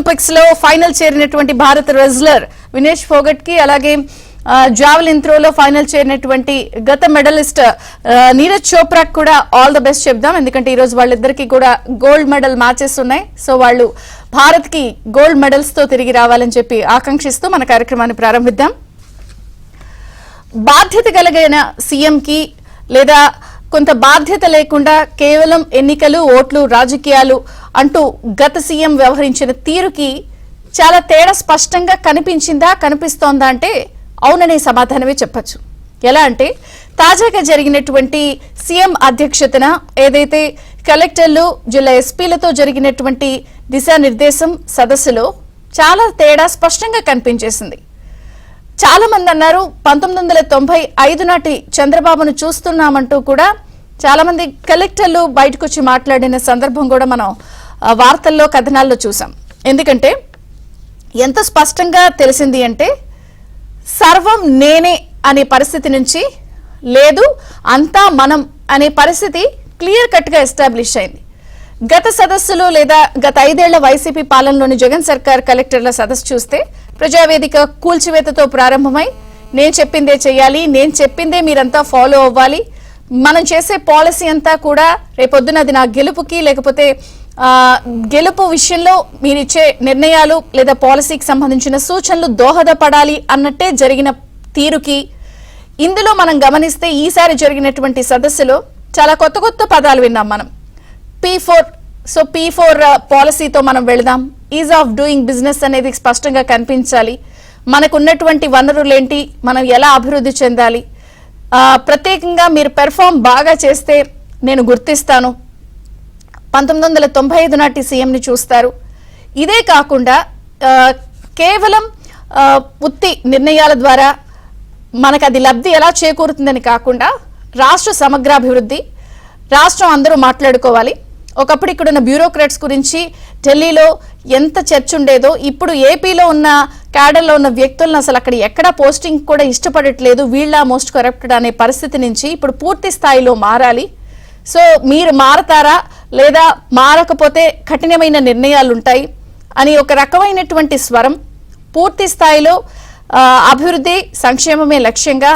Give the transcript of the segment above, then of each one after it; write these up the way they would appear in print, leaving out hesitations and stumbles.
Olympics లో final చేరినటువంటి భారత రెజ్లర్ వినేష్ ఫోగట్ కి అలాగే జావెలిన్ త్రోలో ఫైనల్ చేరినటువంటి గత మెడలిస్ట్ నీరజ్ చోప్రా కూడా ఆల్ ద బెస్ట్ చెప్దాం. ఎందుకంటే ఈ రోజు వాళ్ళిద్దరికి కూడా గోల్డ్ మెడల్ మ్యాచెస్ ఉన్నాయి. సో వాళ్ళు భారత్ కి గోల్డ్ మెడల్స్ తో తిరిగి రావాలని చెప్పి ఆకాంక్షిస్తూ మన కార్యక్రమాన్ని ప్రారంభిద్దాం. బాధ్యత కలిగిన సీఎం కి లేదా కొంత బాధ్యత లేకుండా కేవలం ఎన్నికలు ఓట్లు రాజకీయాలు అంటూ గత సీఎం వ్యవహరించిన తీరుకి చాలా తేడా స్పష్టంగా కనిపించిందా కనిపిస్తోందా అంటే అవుననే సమాధానమే చెప్పచ్చు. ఎలా అంటే తాజాగా జరిగినటువంటి సీఎం అధ్యక్షతన ఏదైతే కలెక్టర్లు జిల్లా ఎస్పీలతో జరిగినటువంటి దిశానిర్దేశం సదస్సులో చాలా తేడా స్పష్టంగా కనిపించేసింది. చాలా మంది అన్నారు 1995 నాటి చంద్రబాబును చూస్తున్నామంటూ కూడా చాలా మంది కలెక్టర్లు బయటకు వచ్చి మాట్లాడిన సందర్భం కూడా మనం వార్తల్లో కథనాల్లో చూసాం. ఎందుకంటే ఎంత స్పష్టంగా తెలిసింది అంటే సర్వం నేనే అనే పరిస్థితి నుంచి లేదు అంతా మనం అనే పరిస్థితి క్లియర్ కట్ గా ఎస్టాబ్లిష్ అయింది. గత సదస్సులు లేదా గత 5 ఏళ్ల వైసీపీ పాలనలోని జగన్ సర్కార్ కలెక్టర్ల సదస్సు చూస్తే ప్రజావేదిక కూల్చివేతతో ప్రారంభమై నేను చెప్పిందే చేయాలి, నేను చెప్పిందే మీరంతా ఫాలో అవ్వాలి, మనం చేసే పాలసీ అంతా కూడా రేపొద్దున అది నా గెలుపుకి లేకపోతే గెలుపు విషయంలో మీరిచ్చే నిర్ణయాలు లేదా పాలసీకి సంబంధించిన సూచనలు దోహదపడాలి అన్నట్టే జరిగిన తీరుకి ఇందులో మనం గమనిస్తే ఈసారి జరిగినటువంటి సదస్సులో చాలా కొత్త కొత్త పదాలు విన్నాం మనం. P4 సో P4 పాలసీతో మనం వెళదాం, ఈజ్ ఆఫ్ డూయింగ్ బిజినెస్ అనేది స్పష్టంగా కనిపించాలి, మనకున్నటువంటి వనరులేంటి, మనం ఎలా అభివృద్ధి చెందాలి, ప్రత్యేకంగా మీరు పెర్ఫార్మ్ బాగా చేస్తే నేను గుర్తిస్తాను, 1995 నాటి సీఎంని చూస్తారు. ఇదే కాకుండా కేవలం ఉత్తి నిర్ణయాల ద్వారా మనకు అది లబ్ధి ఎలా చేకూరుతుందని కాకుండా రాష్ట్ర సమగ్రాభివృద్ధి, రాష్ట్రం అందరూ మాట్లాడుకోవాలి. ఒకప్పుడు ఇక్కడ ఉన్న బ్యూరోక్రాట్స్ గురించి ఢిల్లీలో ఎంత చర్చ ఉండేదో ఇప్పుడు ఏపీలో ఉన్న క్యాడర్లో ఉన్న వ్యక్తులను అసలు అక్కడ ఎక్కడా పోస్టింగ్ కూడా ఇష్టపడట్లేదు, వీళ్ళ మోస్ట్ కరప్టెడ్ అనే పరిస్థితి నుంచి ఇప్పుడు పూర్తి స్థాయిలో మారాలి. సో మీరు మారతారా లేదా మారకపోతే కఠినమైన నిర్ణయాలు ఉంటాయి అని ఒక రకమైనటువంటి స్వరం, పూర్తి స్థాయిలో అభివృద్ధి సంక్షేమమే లక్ష్యంగా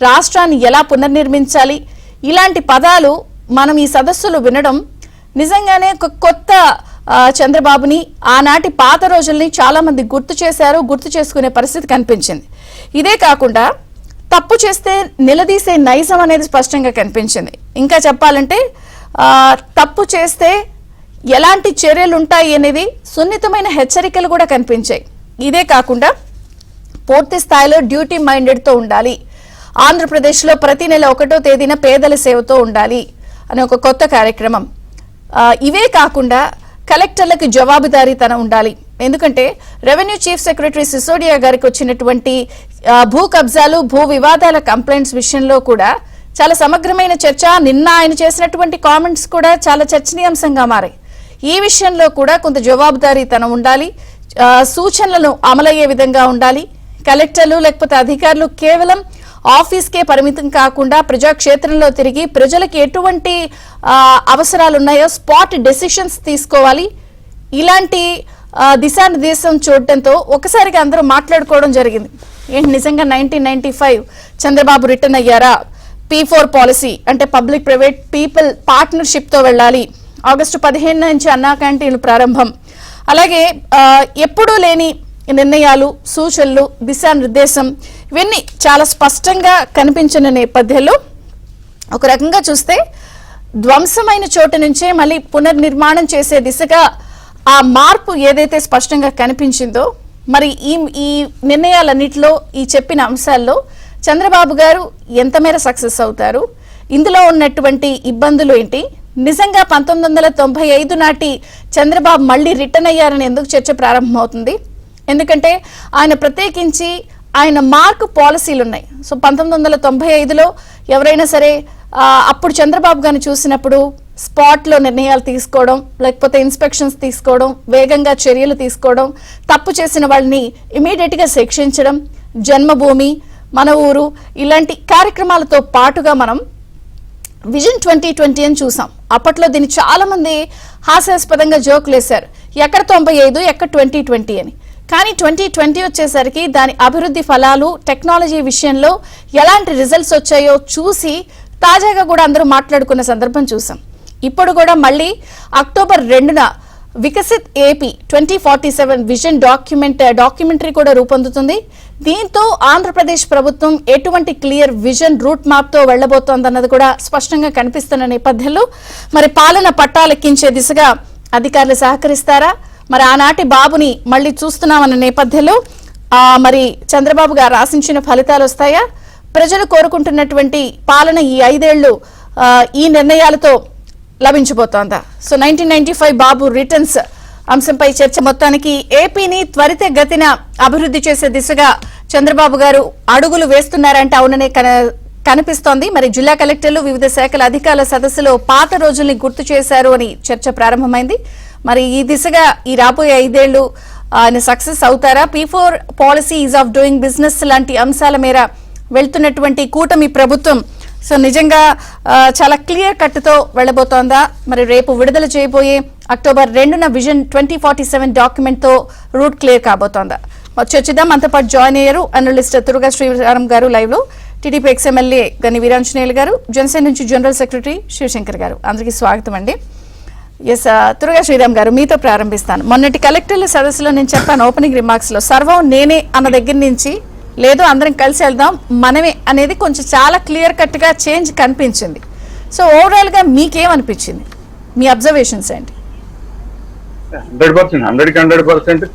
రాష్ట్రాన్ని ఎలా పునర్నిర్మించాలి, ఇలాంటి పదాలు మనం ఈ సదస్సులో వినడం నిజంగానే ఒక కొత్త చంద్రబాబుని ఆనాటి పాత రోజుల్ని చాలా మంది గుర్తు చేశారు, గుర్తు చేసుకునే పరిస్థితి కనిపించింది. ఇదే కాకుండా తప్పు చేస్తే నిలదీసే నైజం అనేది స్పష్టంగా కనిపించింది. ఇంకా చెప్పాలంటే తప్పు చేస్తే ఎలాంటి చర్యలు ఉంటాయి అనేది సున్నితమైన హెచ్చరికలు కూడా కనిపించాయి. ఇదే కాకుండా పూర్తి స్థాయిలో డ్యూటీ మైండెడ్తో ఉండాలి, ఆంధ్రప్రదేశ్లో ప్రతి నెల 1వ తేదీన పేదల సేవతో ఉండాలి అనే ఒక కొత్త కార్యక్రమం. ఇవే కాకుండా కలెక్టర్లకు జవాబుదారీతనం ఉండాలి. ఎందుకంటే రెవెన్యూ చీఫ్ సెక్రటరీ సిసోడియా గారికి వచ్చినటువంటి భూ కబ్జాలు భూ వివాదాల కంప్లైంట్స్ విషయంలో కూడా చాలా సమగ్రమైన చర్చ, నిన్న ఆయన చేసినటువంటి కామెంట్స్ కూడా చాలా చర్చనీయాంశంగా మారాయి. ఈ విషయంలో కూడా కొంత జవాబుదారీతనం ఉండాలి, సూచనలను అమలయ్యే విధంగా ఉండాలి. కలెక్టర్లు లేకపోతే అధికారులు కేవలం ఆఫీస్కే పరిమితం కాకుండా ప్రజాక్షేత్రంలో తిరిగి ప్రజలకు ఎటువంటి అవసరాలు ఉన్నాయో స్పాట్ డెసిషన్స్ తీసుకోవాలి. ఇలాంటి దిశానిర్దేశం చూడటంతో ఒకసారిగా అందరూ మాట్లాడుకోవడం జరిగింది. ఏంటి నిజంగా 1995 చంద్రబాబు రిటర్న్ అయ్యారా, P4 పాలసీ అంటే పబ్లిక్ ప్రైవేట్ పీపుల్ పార్ట్నర్షిప్తో వెళ్ళాలి, ఆగస్టు 15 నుంచి అన్నా క్యాంటీన్లు ప్రారంభం, అలాగే ఎప్పుడూ లేని నిర్ణయాలు సూచనలు దిశానిర్దేశం ఇవన్నీ చాలా స్పష్టంగా కనిపించిన నేపథ్యంలో ఒక రకంగా చూస్తే ధ్వంసమైన చోటు నుంచే మళ్ళీ పునర్నిర్మాణం చేసే దిశగా ఆ మార్పు ఏదైతే స్పష్టంగా కనిపించిందో మరి ఈ నిర్ణయాలన్నింటిలో ఈ చెప్పిన అంశాల్లో చంద్రబాబు గారు ఎంత మేర సక్సెస్ అవుతారు, ఇందులో ఉన్నటువంటి ఇబ్బందులు ఏంటి, నిజంగా 1995 నాటి చంద్రబాబు మళ్ళీ రిటర్న్ అయ్యారని ఎందుకు చర్చ ప్రారంభమవుతుంది. ఎందుకంటే ఆయన ప్రత్యేకించి ఆయన మార్క్ పాలసీలు ఉన్నాయి. సో 1995లో ఎవరైనా సరే అప్పుడు చంద్రబాబు గారిని చూసినప్పుడు స్పాట్లో నిర్ణయాలు తీసుకోవడం లేకపోతే ఇన్స్పెక్షన్స్ తీసుకోవడం, వేగంగా చర్యలు తీసుకోవడం, తప్పు చేసిన వాళ్ళని ఇమీడియట్గా శిక్షించడం, జన్మభూమి మన ఊరు ఇలాంటి కార్యక్రమాలతో పాటుగా మనం విజన్ 2020 అని చూసాం. అప్పట్లో దీన్ని చాలా మంది హాస్యాస్పదంగా జోకులేశారు. ఎక్కడ 95, ఎక్కడ 2020 అని. కానీ 2020 వచ్చేసరికి దాని అభివృద్ధి ఫలాలు టెక్నాలజీ విషయంలో ఎలాంటి రిజల్ట్స్ వచ్చాయో చూసి తాజాగా కూడా అందరూ మాట్లాడుకున్న సందర్భం చూసాం. ఇప్పుడు కూడా మళ్ళీ అక్టోబర్ 2న వికసిత్ ఏపీ 2047 విజన్ డాక్యుమెంటరీ కూడా రూపొందుతుంది. దీంతో ఆంధ్రప్రదేశ్ ప్రభుత్వం ఎటువంటి క్లియర్ విజన్ రూట్ మ్యాప్ తో వెళ్లబోతోందన్నది కూడా స్పష్టంగా కనిపిస్తున్న నేపథ్యంలో మరి పాలన పట్టాలెక్కించే దిశగా అధికారులు సహకరిస్తారా, మరి ఆనాటి బాబుని మళ్ళీ చూస్తున్నామన్న నేపథ్యంలో మరి చంద్రబాబు గారు ఆశించిన ఫలితాలు వస్తాయా, ప్రజలు కోరుకుంటున్నటువంటి పాలన ఈ 5 ఏళ్లు ఈ నిర్ణయాలతో లభించబోతోందా? సో 1995 బాబు రిటర్న్స్ అంశంపై చర్చ. మొత్తానికి ఏపీని త్వరితగతిన అభివృద్ధి చేసే దిశగా చంద్రబాబు గారు అడుగులు వేస్తున్నారంటే అవుననే కనిపిస్తోంది. మరి జిల్లా కలెక్టర్లు వివిధ శాఖల అధికారుల సదస్సులో పాత రోజుల్ని గుర్తు చేశారు అని చర్చ ప్రారంభమైంది. మరి ఈ దిశగా ఈ రాబోయే 5 ఏళ్లు ఆయన సక్సెస్ అవుతారా? P4 policy is of doing business లాంటి అంశాల మేర వెళ్తున్నటువంటి కూటమి ప్రభుత్వం సో నిజంగా చాలా క్లియర్ కట్తో వెళ్లబోతోందా? మరి రేపు విడుదల చేయబోయే అక్టోబర్ 2న విజన్ 2047 డాక్యుమెంట్ తో రూట్ క్లియర్ కాబోతోందా? చర్చిద్దాం. మనతో పాటు జాయిన్ అయ్యారు అనలిస్ట్ తురుగా శ్రీరామ్ గారు లైవ్ లో, టీడీపీ ఎక్స్ఎమ్మెల్యే గని వీరాంజనేయులు గారు, జనసేన నుంచి జనరల్ సెక్రటరీ శివశంకర్ గారు. అందరికీ స్వాగతం అండి. ఎస్, తురుగా శ్రీరామ్ గారు మీతో ప్రారంభిస్తాను. మొన్నటి కలెక్టర్ల సదస్సులో నేను చెప్పాను ఓపెనింగ్ రిమార్క్స్ లో, సర్వం నేనే అన్న దగ్గర నుంచి లేదు అందరం కలిసి వెళ్దాం మనమే అనేది కొంచెం చాలా క్లియర్ కట్ గా చేంజ్ కనిపించింది. సో ఓవరాల్ గా మీకేమనిపించింది, మీ అబ్జర్వేషన్స్ ఏంటి? 100%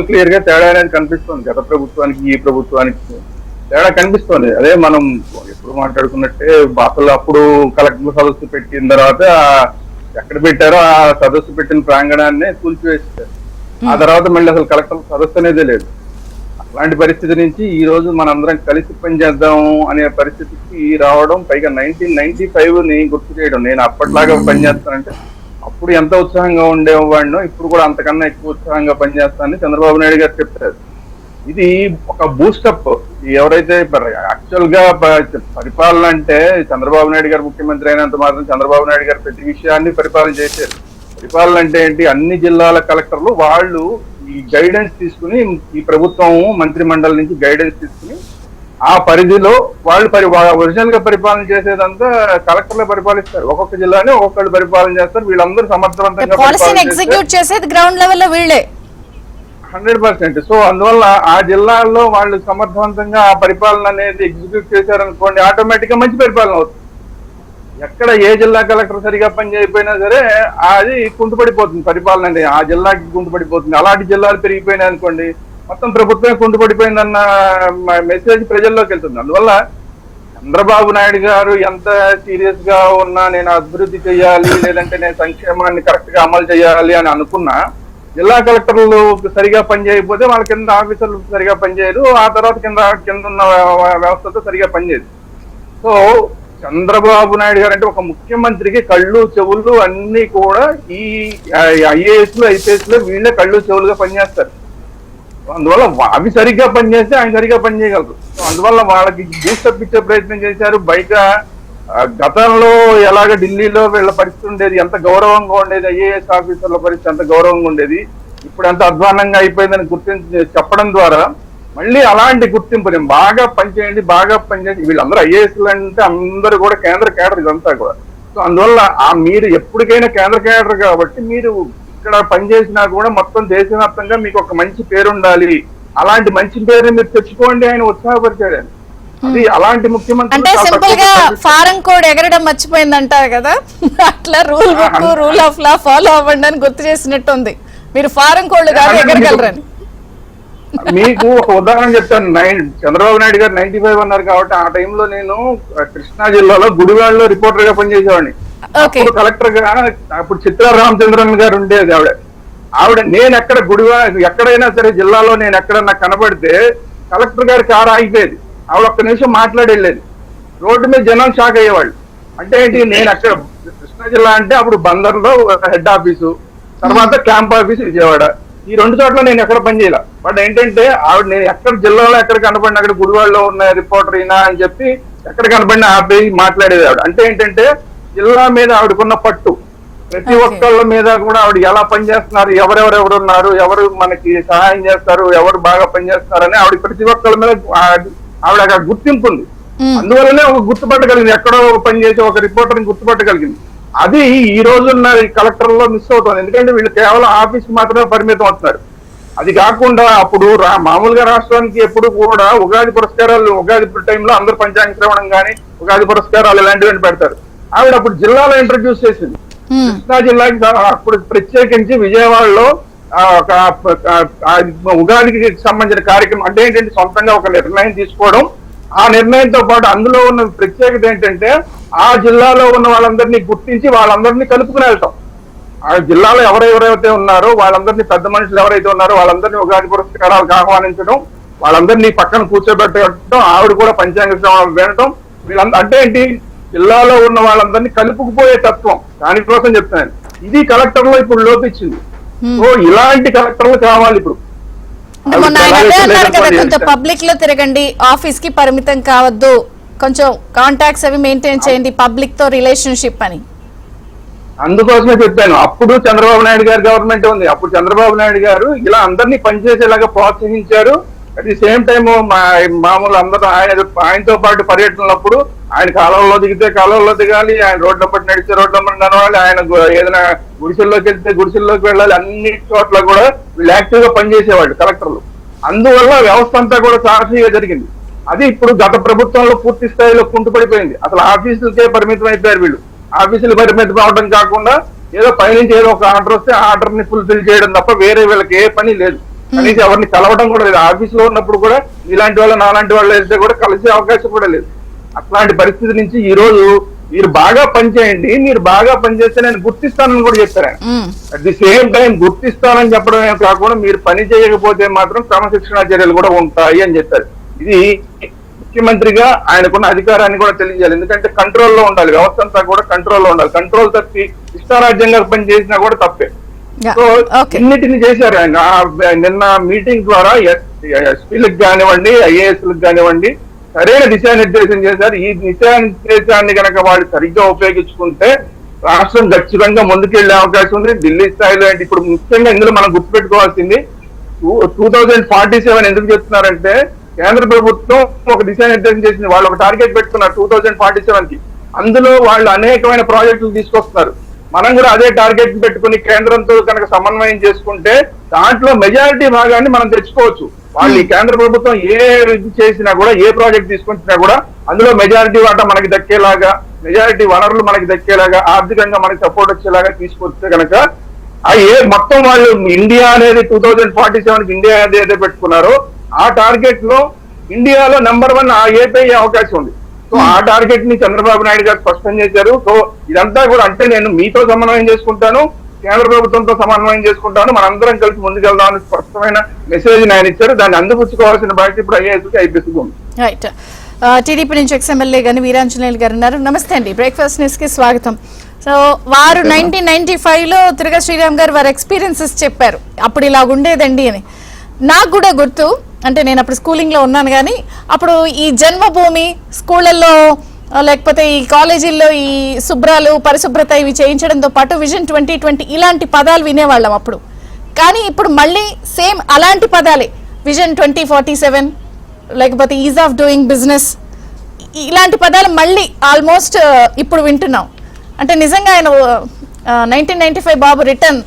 క్లియర్ గా తేడా అనేది కనిపిస్తుంది. గత ప్రభుత్వానికి ఈ ప్రభుత్వానికి తేడా కనిపిస్తుంది. అదే మనం ఎప్పుడు మాట్లాడుకున్నట్టే అసలు అప్పుడు కలెక్టర్ సదస్సు పెట్టిన తర్వాత ఎక్కడ పెట్టారో ఆ సదస్సు పెట్టిన ప్రాంగణాన్ని కూల్చివేస్తారు. ఆ తర్వాత మళ్ళీ అసలు కలెక్టర్ సదస్సు అనేదే లేదు. అలాంటి పరిస్థితి నుంచి ఈ రోజు మనందరం కలిసి పనిచేద్దాం అనే పరిస్థితికి రావడం, పైగా 1995ని గుర్తు చేయడం. నేను అప్పట్లాగా పనిచేస్తానంటే అప్పుడు ఎంత ఉత్సాహంగా ఉండేవాడినో ఇప్పుడు కూడా అంతకన్నా ఎక్కువ ఉత్సాహంగా పనిచేస్తానని చంద్రబాబు నాయుడు గారు చెప్పారు. ఇది ఒక బూస్టప్. ఎవరైతే యాక్చువల్ గా పరిపాలన అంటే చంద్రబాబు నాయుడు గారు ముఖ్యమంత్రి అయినంత మాత్రం చంద్రబాబు నాయుడు గారు ప్రతి విషయాన్ని పరిపాలన చేశారు. పరిపాలన అంటే ఏంటి, అన్ని జిల్లాల కలెక్టర్లు వాళ్ళు ఈ గైడెన్స్ తీసుకుని, ఈ ప్రభుత్వం మంత్రి మండలి నుంచి గైడెన్స్ తీసుకుని ఆ పరిధిలో వాళ్ళు ఒరిజినల్ గా పరిపాలన చేసేదంతా కలెక్టర్లే పరిపాలిస్తారు. ఒక్కొక్క జిల్లానే ఒక్కొక్కళ్ళు పరిపాలన చేస్తారు. వీళ్ళందరూ సమర్థవంతంగా 100%. సో అందువల్ల ఆ జిల్లాల్లో వాళ్ళు సమర్థవంతంగా ఆ పరిపాలన అనేది ఎగ్జిక్యూట్ చేశారనుకోండి, ఆటోమేటిక్ గా మంచి పరిపాలన అవుతుంది. ఎక్కడ ఏ జిల్లా కలెక్టర్ సరిగా పనిచేయకపోయినా సరే అది కుంటుపడిపోతుంది పరిపాలన అనేది, ఆ జిల్లాకి కుంటుపడిపోతుంది. అలాంటి జిల్లాలు పెరిగిపోయినాయి అనుకోండి, మొత్తం ప్రభుత్వమే కుంటుపడిపోయిందన్న మెసేజ్ ప్రజల్లోకి వెళ్తుంది. అందువల్ల చంద్రబాబు నాయుడు గారు ఎంత సీరియస్ గా ఉన్నా నేను అభివృద్ధి చేయాలి, లేదంటే నేను సంక్షేమాన్ని కరెక్ట్ గా అమలు చేయాలి అని అనుకున్నా, జిల్లా కలెక్టర్లు సరిగా పనిచేయకపోతే వాళ్ళ కింద ఆఫీసర్లు సరిగా పనిచేయరు, ఆ తర్వాత కింద ఉన్న వ్యవస్థతో సరిగా పనిచేయదు. సో చంద్రబాబు నాయుడు గారు అంటే ఒక ముఖ్యమంత్రికి కళ్ళు చెవులు అన్ని కూడా ఈ IAS లో IPS లో వీళ్ళే కళ్ళు చెవులుగా పనిచేస్తారు. అందువల్ల అవి సరిగ్గా పనిచేస్తే ఆయన సరిగ్గా పనిచేయగలరు. అందువల్ల వాళ్ళకి బూస్టప్ ఇచ్చే ప్రయత్నం చేశారు. బయట గతంలో ఎలాగ ఢిల్లీలో వీళ్ళ పరిస్థితి ఉండేది, ఎంత గౌరవంగా ఉండేది, IAS ఆఫీసర్ల పరిస్థితి ఎంత గౌరవంగా ఉండేది, ఇప్పుడు ఎంత అధ్వానంగా అయిపోయిందని గుర్తించి చెప్పడం ద్వారా మళ్ళీ అలాంటి గుర్తింపు, బాగా పనిచేయండి బాగా పనిచేయండి. వీళ్ళందరూ IASలు అంటే అందరూ కూడా కేంద్ర కేడర్ ఇదంతా కూడా. సో అందువల్ల మీరు ఎప్పటికైనా కేంద్ర కేడర్ కాబట్టి మీరు ఇక్కడ పనిచేసినా కూడా మొత్తం దేశవ్యాప్తంగా మీకు ఒక మంచి పేరు ఉండాలి, అలాంటి మంచి పేరుని మీరు తెచ్చుకోండి ఆయన ఉత్సాహపరిచాడు. అది అలాంటి ముఖ్యమంత్రి అంటే సింపుల్ గా ఫారెన్ కోడ్ ఎగరడం మర్చిపోయింది అంటారు కదా, అట్లా rule book rule of law follow అవ్వండి అని గుర్తు చేసినట్టుంది. మీరు ఫారెన్ కోడ్ కాదు ఎగరగలరని. మీకు ఒక ఉదాహరణ చెప్తాను. చంద్రబాబు నాయుడు గారు 95 అన్నారు కాబట్టి ఆ టైంలో నేను కృష్ణా జిల్లాలో గుడివాడలో రిపోర్టర్ గా పనిచేసేవాడిని. అప్పుడు కలెక్టర్ గా అప్పుడు చిత్రా రామచంద్రన్ గారు ఉండేది ఆవిడ. నేను ఎక్కడ ఎక్కడైనా సరే జిల్లాలో నేను ఎక్కడన్నా కనబడితే కలెక్టర్ గారి కారు ఆగిపోయేది, ఆవిడ ఒక్క నిమిషం మాట్లాడి వెళ్ళేది. రోడ్డు మీద జనం షాక్ అయ్యేవాళ్ళు. అంటే ఏంటి, నేను అక్కడ కృష్ణా జిల్లా అంటే అప్పుడు బందర్లో హెడ్ ఆఫీసు, తర్వాత క్యాంప్ ఆఫీస్ విజయవాడ, ఈ 2 చోట్ల నేను ఎక్కడ పనిచేయాల. బట్ ఏంటంటే ఆవిడ నేను ఎక్కడ జిల్లాలో ఎక్కడ కనపడిన అక్కడ గుడివాడలో ఉన్న రిపోర్టర్ అయినా అని చెప్పి ఎక్కడ కనపడిన ఆపి మాట్లాడేది ఆవిడ. అంటే ఏంటంటే జిల్లా మీద ఆవిడకున్న పట్టు. ప్రతి ఒక్కళ్ళ మీద కూడా ఆవిడ ఎలా పనిచేస్తున్నారు, ఎవరెవరెవరు ఉన్నారు, ఎవరు మనకి సహాయం చేస్తారు, ఎవరు బాగా పనిచేస్తున్నారు అని ఆవిడ ప్రతి ఒక్కళ్ళ మీద ఆవిడ అక్కడ గుర్తింపు ఉంది. అందువల్లనే ఒక గుర్తుపట్టగలిగింది, ఎక్కడో పని చేసి ఒక రిపోర్టర్ ని గుర్తుపట్టగలిగింది. అది ఈ రోజున్న కలెక్టర్ లో మిస్ అవుతుంది. ఎందుకంటే వీళ్ళు కేవలం ఆఫీస్ మాత్రమే పరిమితం అవుతున్నారు. అది కాకుండా అప్పుడు మామూలుగా రాష్ట్రానికి ఎప్పుడు కూడా ఉగాది పురస్కారాలు, ఉగాది టైంలో అందరూ పంచాంగ శ్రవణం కానీ ఉగాది పురస్కారాలు ఇలాంటివి పెడతారు. ఆవిడ అప్పుడు జిల్లాలో ఇంట్రడ్యూస్ చేసింది. కృష్ణా జిల్లాకి అప్పుడు ప్రత్యేకించి విజయవాడలో ఉగాదికి సంబంధించిన కార్యక్రమం అంటే ఏంటంటే సొంతంగా ఒక నిర్ణయం తీసుకోవడం, ఆ నిర్ణయంతో పాటు అందులో ఉన్న ప్రత్యేకత ఏంటంటే ఆ జిల్లాలో ఉన్న వాళ్ళందరినీ గుర్తించి వాళ్ళందరినీ కలుపుకుని వెళ్తాం. ఆ జిల్లాలో ఎవరెవరైతే ఉన్నారో వాళ్ళందరినీ, పెద్ద మనుషులు ఎవరైతే ఉన్నారో వాళ్ళందరినీ ఉగాది పురస్కారాలకు ఆహ్వానించడం, వాళ్ళందరినీ పక్కన కూర్చోబెట్టడం, ఆవిడ కూడా పంచాంగ శ్రవణం వినడం. వీళ్ళందరూ అంటే ఏంటి, జిల్లాలో ఉన్న వాళ్ళందరినీ కలుపుకుపోయే తత్వం. దానికోసం చెప్తాను, ఇది కలెక్టర్ లో ఇప్పుడు లోపించింది. సో ఇలాంటి కలెక్టర్లు కావాలి ఇప్పుడు. కొంచెం పబ్లిక్ లో తిరగండి, ఆఫీస్ కి పరిమితం కావద్దు, కొంచెం కాంటాక్ట్స్ అవి మెయింటైన్ చేయండి, పబ్లిక్ తో రిలేషన్షిప్ అని. అందుకోసమే చెప్పాను, అప్పుడు చంద్రబాబు నాయుడు గారి గవర్నమెంట్ ఉంది. అప్పుడు చంద్రబాబు నాయుడు గారు ఇలా అందరినీ పనిచేసేలాగా ప్రోత్సహించారు. అట్ ది సేమ్ టైమ్ మామూలు అందరూ ఆయనతో పాటు పర్యటనలప్పుడు ఆయన కాలంలో దిగితే కాలంలో దిగాలి, ఆయన రోడ్ల పట్టి నడిచే రోడ్ల పట్టి నడవాలి, ఆయన ఏదైనా గుడిసెల్లోకి వెళ్తే గుడిసెల్లోకి వెళ్ళాలి. అన్ని చోట్ల కూడా వీళ్ళు యాక్టివ్ గా పనిచేసేవాళ్ళు కలెక్టర్లు. అందువల్ల వ్యవస్థ అంతా కూడా సాక్షిగా జరిగింది. అది ఇప్పుడు గత ప్రభుత్వంలో పూర్తి స్థాయిలో కుంటుపడిపోయింది. అసలు ఆఫీసులకే పరిమితం అయిపోయారు వీళ్ళు. ఆఫీసులు పరిమితం అవడం కాకుండా ఏదో పైనుంచి ఏదో ఒక ఆర్డర్ వస్తే ఆర్డర్ ని ఫుల్ఫిల్ చేయడం తప్ప వేరే వీళ్ళకి ఏ పని లేదు. కనీసం ఎవరిని కలవడం కూడా లేదు. ఆఫీస్ లో ఉన్నప్పుడు కూడా ఇలాంటి వాళ్ళు నాలాంటి వాళ్ళు వెళ్తే కూడా కలిసే అవకాశం కూడా లేదు. అట్లాంటి పరిస్థితి నుంచి ఈ రోజు మీరు బాగా పనిచేయండి, మీరు బాగా పనిచేస్తే నేను గుర్తిస్తానని కూడా చెప్పారు ఆయన. అట్ ది సేమ్ టైం గుర్తిస్తానని చెప్పడమే కాకుండా మీరు పని చేయకపోతే మాత్రం క్రమశిక్షణా చర్యలు కూడా ఉంటాయి అని చెప్పారు. ఇది ముఖ్యమంత్రిగా ఆయనకున్న అధికారాన్ని కూడా తెలియజేయాలి. ఎందుకంటే కంట్రోల్లో ఉండాలి, వ్యవస్థ అంతా కూడా కంట్రోల్లో ఉండాలి. కంట్రోల్ తప్పి ఇష్టారాజ్యంగా పని చేసినా కూడా తప్పే. సో ఇన్నిటిని చేశారు ఆయన. నిన్న మీటింగ్ ద్వారా ఎస్పీలకు కానివ్వండి, ఐఏఎస్లకు కానివ్వండి సరైన దిశానిర్దేశం చేశారు. ఈ దిశానిర్దేశాన్ని కనుక వాళ్ళు సరిగ్గా ఉపయోగించుకుంటే రాష్ట్రం ఖచ్చితంగా ముందుకెళ్లే అవకాశం ఉంది. ఢిల్లీ స్థాయిలో అంటే ఇప్పుడు ముఖ్యంగా ఇందులో మనం గుర్తుపెట్టుకోవాల్సింది 2047 ఎందుకు చెప్తున్నారంటే కేంద్ర ప్రభుత్వం ఒక దిశానిర్దేశం చేసింది. వాళ్ళు ఒక టార్గెట్ పెట్టుకున్నారు 2047 కి. అందులో వాళ్ళు అనేకమైన ప్రాజెక్టులు తీసుకొస్తున్నారు. మనం కూడా అదే టార్గెట్ పెట్టుకుని కేంద్రంతో కనుక సమన్వయం చేసుకుంటే దాంట్లో మెజారిటీ భాగాన్ని మనం తెచ్చుకోవచ్చు. వాళ్ళు ఈ కేంద్ర ప్రభుత్వం ఏ చేసినా కూడా, ఏ ప్రాజెక్ట్ తీసుకొచ్చినా కూడా అందులో మెజారిటీ వాటా మనకి దక్కేలాగా, మెజారిటీ వనరులు మనకి దక్కేలాగా, ఆర్థికంగా మనకి సపోర్ట్ వచ్చేలాగా తీసుకొస్తే కనుక మొత్తం వాళ్ళు ఇండియా అనేది 2047 ఇండియా ఏదైతే పెట్టుకున్నారో ఆ టార్గెట్ లో ఇండియాలో నెంబర్ 1 ఏపీ అయ్యే అవకాశం ఉంది. సో ఆ టార్గెట్ ని చంద్రబాబు నాయుడు గారు స్పష్టం చేశారు. సో ఇదంతా కూడా అంటే నేను మీతో సమన్వయం చేసుకుంటాను, కేంద్ర ప్రభుత్వంతో సమన్వయం చేసుకుంటాను, మనందరం కలిసి ముందుకెళ్దామని స్పష్టమైన మెసేజ్ ఆయన ఇచ్చారు. దాన్ని అందిపుచ్చుకోవాల్సిన బాధ్యత ఇప్పుడు ఐఏఎస్కి ఐపీఎస్కి ఉంది. రైట్. టీడీపీ నుంచి ఎక్స్ఎమ్మెల్యే గాని వీరాంజనేయులు గారు ఉన్నారు. నమస్తే అండి, బ్రేక్ఫాస్ట్ న్యూస్ కి స్వాగతం. సో వారు 1995లో తిరుగ శ్రీరామ్ గారు వారి ఎక్స్పీరియన్సెస్ చెప్పారు. అప్పుడు ఇలా ఉండేదండి అని. నాకు కూడా గుర్తు, అంటే నేను అప్పుడు స్కూలింగ్లో ఉన్నాను, కానీ అప్పుడు ఈ జన్మభూమి స్కూళ్ళల్లో లేకపోతే ఈ కాలేజీల్లో ఈ శుభ్రాలు, పరిశుభ్రత ఇవి చేయించడంతో పాటు విజన్ 2020 ఇలాంటి పదాలు వినేవాళ్ళం అప్పుడు. కానీ ఇప్పుడు మళ్ళీ సేమ్ అలాంటి పదాలే, విజన్ 2047 లేకపోతే ఈజ్ ఆఫ్ డూయింగ్ బిజినెస్, ఇలాంటి పదాలు మళ్ళీ ఆల్మోస్ట్ ఇప్పుడు వింటున్నాం. అంటే నిజంగా ఆయన 1995 బాబు రిటర్న్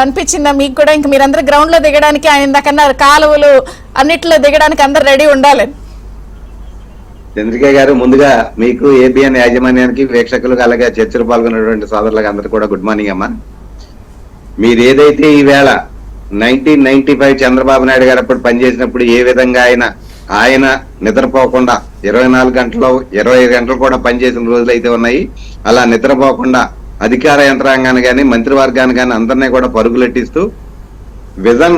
అనిపించిందా మీకు కూడా? ఇంక మీరందరూ గ్రౌండ్ లో దిగడానికి, ఆయన ఇందాకన్నారు కాలువలు అన్నిట్లో దిగడానికి అందరు రెడీ ఉండాలని. చంద్రిక గారు, ముందుగా మీకు ఏబిఎన్ యాజమాన్యానికి, వీక్షకులకు, అలాగే చర్చలు పాల్గొన్నటువంటి సోదరులకు అందరూ కూడా గుడ్ మార్నింగ్ అమ్మా. మీరు ఏదైతే ఈవేళ 1995 చంద్రబాబు నాయుడు గారు అప్పుడు పనిచేసినప్పుడు ఏ విధంగా ఆయన నిద్రపోకుండా 24 గంటలు 25 గంటలు కూడా పనిచేసిన రోజులు అయితే ఉన్నాయి. అలా నిద్రపోకుండా అధికార యంత్రాంగాన్ని కానీ, మంత్రివర్గాన్ని కానీ అందరినీ కూడా పరుగులెట్టిస్తూ విజన్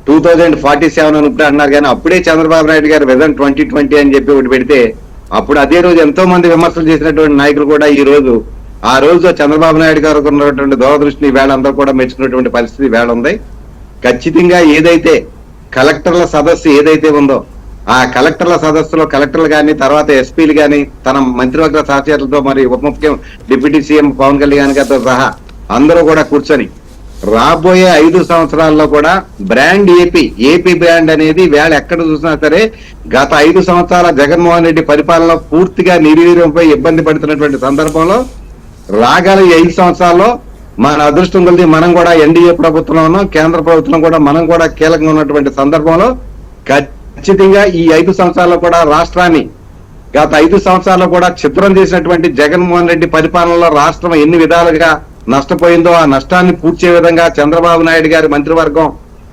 2047 అని ఇప్పుడు అన్నారు. కానీ అప్పుడే చంద్రబాబు నాయుడు గారు విజన్ 2020 అని చెప్పి ఒకటి పెడితే అప్పుడు అదే రోజు ఎంతో మంది విమర్శలు చేసినటువంటి నాయకులు కూడా ఈ రోజు ఆ రోజు చంద్రబాబు నాయుడు గారు ఉన్నటువంటి దూరదృష్టిని వేళ అందరూ కూడా మెచ్చుకున్నటువంటి పరిస్థితి వేళ ఉంది. ఖచ్చితంగా ఏదైతే కలెక్టర్ల సదస్సు ఏదైతే ఉందో ఆ కలెక్టర్ల సదస్సులో కలెక్టర్లు కానీ, తర్వాత ఎస్పీలు కానీ తన మంత్రివర్గ సహచరులతో, మరి ఉప ముఖ్యం డిప్యూటీ సీఎం పవన్ కళ్యాణ్ గారితో సహా అందరూ కూడా కూర్చొని రాబోయే 5 సంవత్సరాల్లో కూడా బ్రాండ్ ఏపీ బ్రాండ్ అనేది వేళ ఎక్కడ చూసినా సరే గత 5 సంవత్సరాల జగన్మోహన్ రెడ్డి పరిపాలన పూర్తిగా నిర్వీర్యంపై ఇబ్బంది పడుతున్నటువంటి సందర్భంలో రాగల 5 సంవత్సరాల్లో మన అదృష్టం కొలిది మనం కూడా ఎన్డీఏ ప్రభుత్వంలోనూ కేంద్ర ప్రభుత్వం కూడా మనం కూడా కీలకంగా ఉన్నటువంటి సందర్భంలో ఖచ్చితంగా ఈ 5 సంవత్సరాల్లో కూడా రాష్ట్రాన్ని గత 5 సంవత్సరాల్లో కూడా చిత్రం చేసినటువంటి జగన్మోహన్ రెడ్డి పరిపాలనలో రాష్ట్రం ఎన్ని విధాలుగా నష్టపోయిందో ఆ నష్టాన్ని పూడ్చే విధంగా చంద్రబాబు నాయుడు గారి మంత్రివర్గం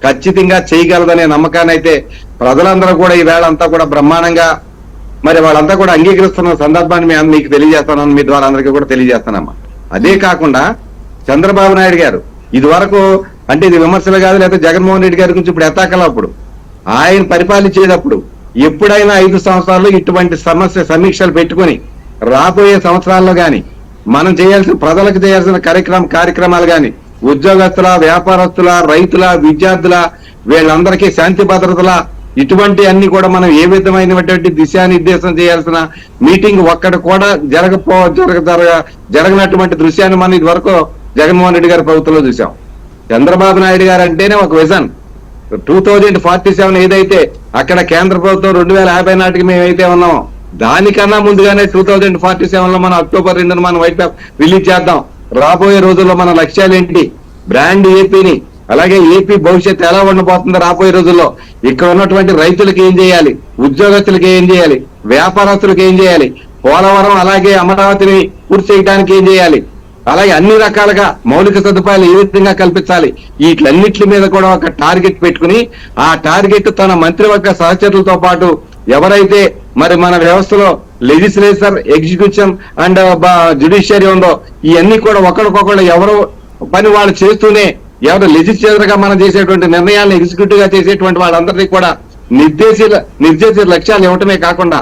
ఖచ్చితంగా చేయగలదనే నమ్మకాన్ని అయితే ప్రజలందరూ కూడా ఈ వేళ అంతా కూడా బ్రహ్మాండంగా మరి వాళ్ళంతా కూడా అంగీకరిస్తున్న సందర్భాన్ని మేము మీకు తెలియజేస్తున్నాను, మీ ద్వారా అందరికీ కూడా తెలియజేస్తానమ్మా. అదే కాకుండా చంద్రబాబు నాయుడు గారు ఇది వరకు అంటే ఇది విమర్శలు కాదు, లేదా జగన్మోహన్ రెడ్డి గారి గురించి ఇప్పుడు ఎత్తాకలప్పుడు ఆయన పరిపాలించేటప్పుడు ఎప్పుడైనా 5 సంవత్సరాల్లో ఇటువంటి సమీక్షలు పెట్టుకుని రాబోయే సంవత్సరాల్లో గాని మనం చేయాల్సిన ప్రజలకు చేయాల్సిన కార్యక్రమాలు గాని ఉద్యోగస్తుల, వ్యాపారస్తుల, రైతుల, విద్యార్థుల వీళ్ళందరికీ శాంతి భద్రతల ఇటువంటి అన్ని కూడా మనం ఏ విధమైనటువంటి దిశానిర్దేశం చేయాల్సిన మీటింగ్ ఒక్కటి కూడా జరగనటువంటి దృశ్యాన్ని మనం ఇది వరకు జగన్మోహన్ రెడ్డి గారి ప్రభుత్వంలో చూసాం. చంద్రబాబు నాయుడు గారు అంటేనే ఒక విజన్ 2047 ఏదైతే అక్కడ కేంద్ర ప్రభుత్వం 2050 నాటికి మేమైతే ఉన్నామో దానికన్నా ముందుగానే 2047 లో మనం అక్టోబర్ 2న మనం వైట్ పేపర్ రిలీజ్ చేద్దాం. రాబోయే రోజుల్లో మన లక్ష్యాలు ఏంటి, బ్రాండ్ ఏపీని, అలాగే ఏపీ భవిష్యత్తు ఎలా ఉండబోతుందో రాబోయే రోజుల్లో ఇక్కడ ఉన్నటువంటి రైతులకు ఏం చేయాలి, ఉద్యోగస్తులకు ఏం చేయాలి, వ్యాపారస్తులకు ఏం చేయాలి, పోలవరం అలాగే అమరావతిని పూర్తి చేయడానికి ఏం చేయాలి, అలాగే అన్ని రకాలుగా మౌలిక సదుపాయాలు ఏ విధంగా కల్పించాలి, వీటిలన్నిటి మీద కూడా ఒక టార్గెట్ పెట్టుకుని ఆ టార్గెట్ తన మంత్రివర్గ సహచరులతో పాటు ఎవరైతే మరి మన వ్యవస్థలో లెజిస్లేచర్, ఎగ్జిక్యూషన్ అండ్ జ్యుడిషియరీ ఉందో ఇవన్నీ కూడా ఒకరికొకరు ఎవరు పని వాళ్ళు చేస్తూనే ఎవరు లెజిస్లేచర్ గా మనం చేసేటువంటి నిర్ణయాలను ఎగ్జిక్యూటివ్ గా చేసేటువంటి వాళ్ళందరినీ కూడా నిర్దేశిత లక్ష్యాలు ఇవ్వటమే కాకుండా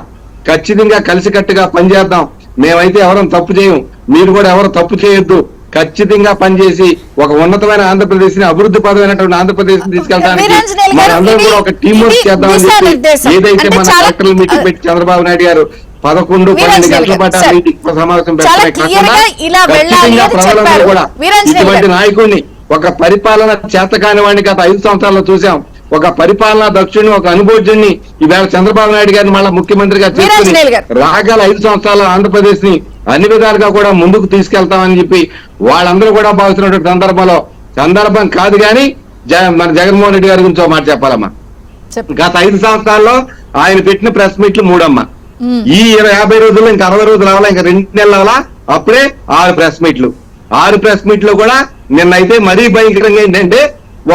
ఖచ్చితంగా కలిసికట్టుగా పనిచేద్దాం. మేమైతే ఎవరం తప్పు చేయం, మీరు కూడా ఎవరు తప్పు చేయొద్దు, ఖచ్చితంగా పనిచేసి ఒక ఉన్నతమైన ఆంధ్రప్రదేశ్ ని అభివృద్ధి పదమైనటువంటి ఆంధ్రప్రదేశ్ తీసుకెళ్ళడానికి మనందరం కూడా ఒక టీం వర్క్ చేద్దామని చెప్పి ఏదైతే మన కలెక్టర్ల మీటింగ్ పెట్టి చంద్రబాబు నాయుడు గారు 11-12 గంటల పాటు మీటింగ్ సమావేశం పెట్టడమే కాకుండా ఖచ్చితంగా ప్రజలందరూ కూడా ఇటువంటి నాయకుడిని ఒక పరిపాలన చేతకాని వాడిని గత 5 సంవత్సరాల్లో చూసాం. ఒక పరిపాలనా దక్షుడిని, ఒక అనుభోజ్యుడిని ఈవేళ చంద్రబాబు నాయుడు గారిని మళ్ళా ముఖ్యమంత్రిగా చేసుకుని రాగల 5 సంవత్సరాల ఆంధ్రప్రదేశ్ ని అన్ని విధాలుగా కూడా ముందుకు తీసుకెళ్తామని చెప్పి వాళ్ళందరూ కూడా భావిస్తున్నటువంటి సందర్భం కాదు కానీ మన జగన్మోహన్ రెడ్డి గారి గురించి ఒక మాట చెప్పాలమ్మా. గత 5 సంవత్సరాల్లో ఆయన పెట్టిన ప్రెస్ మీట్లు 3 అమ్మా. ఈ 50 రోజుల్లో ఇంకా 60 రోజులు రావాలా, ఇంకా 2 నెలలు రావాలా, అప్పుడే 6 ప్రెస్ మీట్లు. 6 ప్రెస్ మీట్లు కూడా నిన్నైతే మరీ భయంకరంగా ఏంటంటే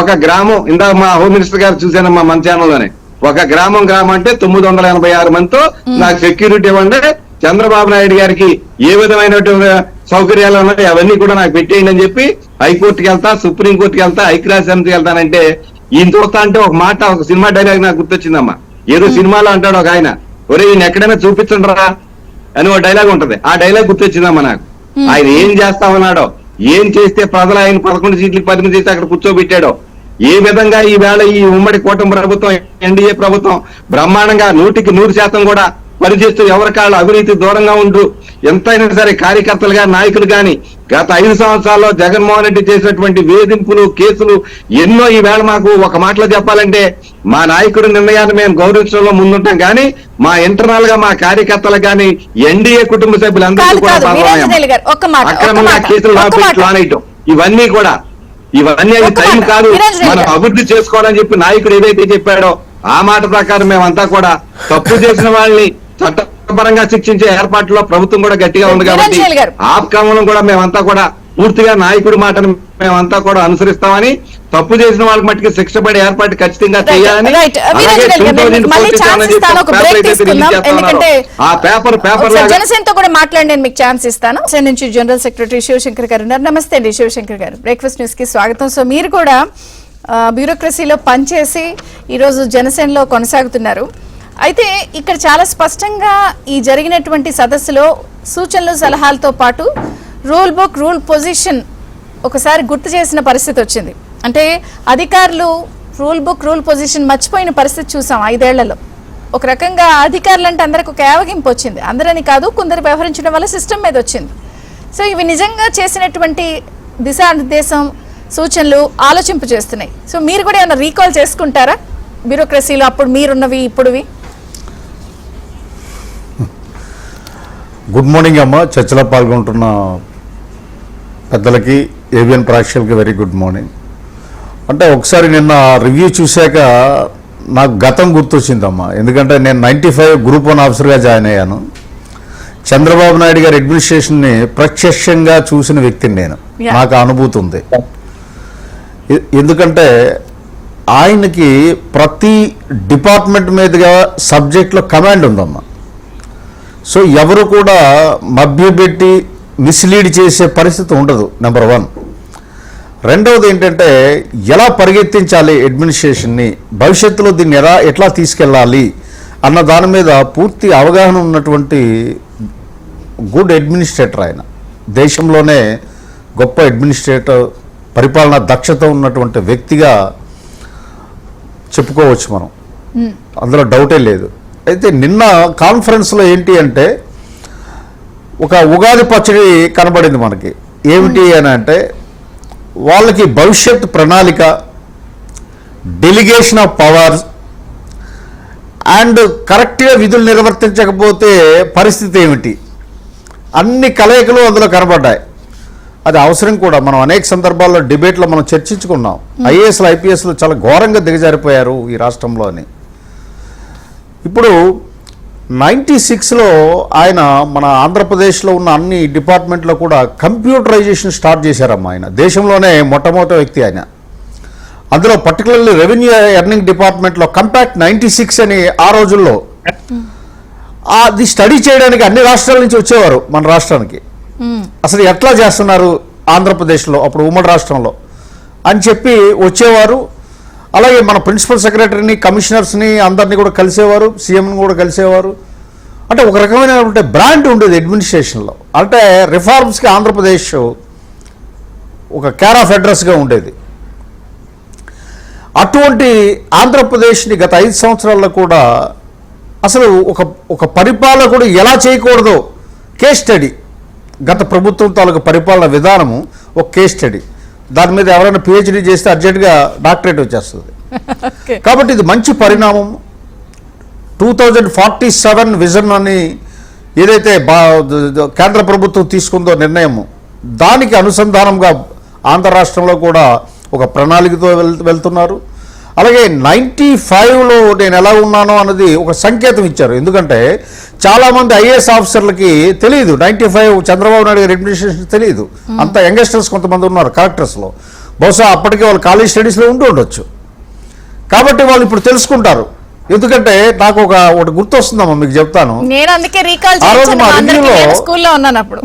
ఒక గ్రామం, ఇందాక మా హోమ్ మినిస్టర్ గారు చూశానమ్మా మన ఛానల్లోనే, ఒక గ్రామం అంటే 986 మందితో నాకు సెక్యూరిటీ ఇవ్వండి, చంద్రబాబు నాయుడు గారికి ఏ విధమైనటువంటి సౌకర్యాలు ఉన్నాయి అవన్నీ కూడా నాకు పెట్టేయండి అని చెప్పి హైకోర్టుకి వెళ్తా, సుప్రీంకోర్టుకి వెళ్తా, ఐక్యరాజ్య సమితికి వెళ్తానంటే ఈయన చూస్తా అంటే ఒక మాట, ఒక సినిమా డైలాగ్ నాకు గుర్తొచ్చిందమ్మా. ఏదో సినిమాలో అంటాడు ఒక ఆయన, ఒరే ఈయన ఎక్కడైనా చూపించండిరా అని ఒక డైలాగ్ ఉంటది, ఆ డైలాగ్ గుర్తొచ్చిందమ్మా నాకు. ఆయన ఏం చేస్తా ఉన్నాడో, ఏం చేస్తే ప్రజలు ఆయన 11 సీట్లకు 10 చేసి అక్కడ కూర్చోబెట్టాడో, ఏ విధంగా ఈ వేళ ఈ ఉమ్మడి కూటమి ప్రభుత్వం, ఎన్డీఏ ప్రభుత్వం బ్రహ్మాండంగా 100% కూడా పనిచేస్తూ ఎవరి కాళ్ళు అవినీతి దూరంగా ఉంటూ ఎంతైనా సరే కార్యకర్తలుగా నాయకులు గాని గత 5 సంవత్సరాల్లో జగన్మోహన్ రెడ్డి చేసినటువంటి వేధింపులు, కేసులు ఎన్నో ఈ వేళ మాకు ఒక మాటలో చెప్పాలంటే మా నాయకుడి నిర్ణయాన్ని మేము గౌరవించడంలో ముందుంటాం కానీ మా ఇంటర్నల్ గా మా కార్యకర్తలు గాని ఎన్డీఏ కుటుంబ సభ్యులందరికీ కూడా అక్రమంగా కేసులు లానేయటం ఇవన్నీ అది టైం కాదు, మనం అభివృద్ధి చేసుకోవాలని చెప్పి నాయకుడు ఏదైతే చెప్పాడో ఆ మాట ప్రకారం మేమంతా కూడా తప్పు చేసిన వాళ్ళని చట్టపరంగా శిక్షించే ఏర్పాట్లో ప్రభుత్వం కూడా గట్టిగా ఉంది కాబట్టి ఆ క్రమంలో కూడా మేమంతా కూడా పూర్తిగా నాయకుడి మాటను మేమంతా కూడా అనుసరిస్తామని, తప్పు చేసిన వాళ్ళకి మట్టికి శిక్ష పడే ఏర్పాటు ఖచ్చితంగా చేయాలని, జనసేనతో కూడా మాట్లాడి నేను మీకు ఛాన్స్ ఇస్తాను. నుంచి జనరల్ సెక్రటరీ శివశంకర్ గారు ఉన్నారు. నమస్తే అండి శివశంకర్ గారు, బ్రేక్ఫాస్ట్ న్యూస్ కి స్వాగతం. సో మీరు కూడా బ్యూరోక్రసీలో పనిచేసి ఈరోజు జనసేనలో కొనసాగుతున్నారు. అయితే ఇక్కడ చాలా స్పష్టంగా ఈ జరిగినటువంటి సదస్సులో సూచనలు సలహాలతో పాటు రూల్ బుక్, రూల్ పొజిషన్ ఒకసారి గుర్తు చేసిన పరిస్థితి వచ్చింది. అంటే అధికారులు రూల్ బుక్, రూల్ పొజిషన్ మర్చిపోయిన పరిస్థితి చూసాం 5 ఏళ్లలో. ఒక రకంగా అధికారులు అంటే అందరికి ఒక యావగింపు వచ్చింది. అందరని కాదు, కొందరు వ్యవహరించడం వల్ల సిస్టమ్ మీద వచ్చింది. సో ఇవి నిజంగా చేసినటువంటి దిశానిర్దేశం సూచనలు ఆలోచింపు చేస్తున్నాయి. సో మీరు కూడా ఏమైనా రీకాల్ చేసుకుంటారా బ్యూరోక్రసీలో అప్పుడు మీరున్నవి ఇప్పుడువి? గుడ్ మార్నింగ్ అమ్మ. చర్చలో పాల్గొంటున్న పెద్దలకి, ఏబిఎన్ ప్రేక్షకులకి వెరీ గుడ్ మార్నింగ్. అంటే ఒకసారి నిన్న రివ్యూ చూశాక నాకు గతం గుర్తొచ్చిందమ్మా. ఎందుకంటే నేను 95 గ్రూప్ 1 ఆఫీసర్గా జాయిన్ అయ్యాను. చంద్రబాబు నాయుడు గారి అడ్మినిస్ట్రేషన్ని ప్రత్యక్షంగా చూసిన వ్యక్తిని నేను. నాకు అనుభూతి ఉంది. ఎందుకంటే ఆయనకి ప్రతి డిపార్ట్మెంట్ మీదుగా సబ్జెక్ట్లో కమాండ్ ఉందమ్మా. సో ఎవరు కూడా మభ్యపెట్టి మిస్లీడ్ చేసే పరిస్థితి ఉండదు. నెంబర్ 1. రెండవది ఏంటంటే ఎలా పరిగెత్తించాలి అడ్మినిస్ట్రేషన్ని, భవిష్యత్తులో దీన్ని ఎట్లా తీసుకెళ్ళాలి అన్న దాని మీద పూర్తి అవగాహన ఉన్నటువంటి గుడ్ అడ్మినిస్ట్రేటర్ ఆయన. దేశంలోనే గొప్ప అడ్మినిస్ట్రేటర్, పరిపాలనా దక్షత ఉన్నటువంటి వ్యక్తిగా చెప్పుకోవచ్చు మనం, అందులో డౌటే లేదు. అయితే నిన్న కాన్ఫరెన్స్లో ఏంటి అంటే ఒక ఉగాది పచ్చడి కనబడింది మనకి. ఏమిటి అని అంటే వాళ్ళకి భవిష్యత్ ప్రణాళిక, డెలిగేషన్ ఆఫ్ పవర్స్ అండ్ కరెక్ట్గా విధులు నిర్వర్తించకపోతే పరిస్థితి ఏమిటి, అన్ని కలయికలు అందులో కనబడ్డాయి. అది అవసరం కూడా. మనం అనేక సందర్భాల్లో డిబేట్లో మనం చర్చించుకున్నాం. ఐఏఎస్లు ఐపీఎస్లు చాలా ఘోరంగా దిగజారిపోయారు ఈ రాష్ట్రంలో అని. ఇప్పుడు 96లో ఆయన మన ఆంధ్రప్రదేశ్లో ఉన్న అన్ని డిపార్ట్మెంట్లో కూడా కంప్యూటరైజేషన్ స్టార్ట్ చేశారమ్మా. ఆయన దేశంలోనే మొట్టమొదటి వ్యక్తి ఆయన. అందులో పర్టికులర్లీ రెవెన్యూ ఎర్నింగ్ డిపార్ట్మెంట్లో కంపాక్ట్ 96 అని ఆ రోజుల్లో అది స్టడీ చేయడానికి అన్ని రాష్ట్రాల నుంచి వచ్చేవారు మన రాష్ట్రానికి. అసలు ఎట్లా చేస్తున్నారు ఆంధ్రప్రదేశ్లో, అప్పుడు ఉమ్మడి రాష్ట్రంలో అని చెప్పి వచ్చేవారు. అలాగే మన ప్రిన్సిపల్ సెక్రటరీని, కమిషనర్స్ని అందరినీ కూడా కలిసేవారు, సీఎంని కూడా కలిసేవారు. అంటే ఒక రకమైన బ్రాండ్ ఉండేది అడ్మినిస్ట్రేషన్లో. అంటే రిఫార్మ్స్కి ఆంధ్రప్రదేశ్ ఒక కేర్ ఆఫ్ అడ్రస్గా ఉండేది. అటువంటి ఆంధ్రప్రదేశ్ని గత 5 సంవత్సరాల్లో కూడా అసలు ఒక పరిపాలకుడు ఎలా చేయకూడదో కేస్ స్టడీ. గత ప్రభుత్వం తాలూకు పరిపాలన విధానము ఒక కేస్ స్టడీ. దాని మీద ఎవరైనా పిహెచ్డీ చేస్తే అర్జెంటుగా డాక్టరేట్ వచ్చేస్తుంది. కాబట్టి ఇది మంచి పరిణామం. 2047 విజన్ అని ఏదైతే కేంద్ర ప్రభుత్వం తీసుకుందో నిర్ణయము, దానికి అనుసంధానంగా ఆంధ్ర రాష్ట్రంలో కూడా ఒక ప్రణాళికతో వెళ్తున్నారు. అలాగే 95లో నేను ఎలా ఉన్నానో అన్నది ఒక సంకేతం ఇచ్చారు. ఎందుకంటే చాలామంది ఐఏఎస్ ఆఫీసర్లకి తెలియదు 95 చంద్రబాబు నాయుడు గారి అడ్మినిస్ట్రేషన్ తెలియదు. అంత యంగస్టర్స్ కొంతమంది ఉన్నారు కలెక్టర్స్లో. బహుశా అప్పటికే వాళ్ళు కాలేజ్ స్టడీస్లో ఉంటూ ఉండొచ్చు. కాబట్టి వాళ్ళు ఇప్పుడు తెలుసుకుంటారు. ఎందుకంటే నాకు ఒకటి గుర్తొస్తుందమ్మా, మీకు చెప్తాను. నేను అందుకే రీకాల్ స్కూల్లో ఉన్నాను అప్పుడు.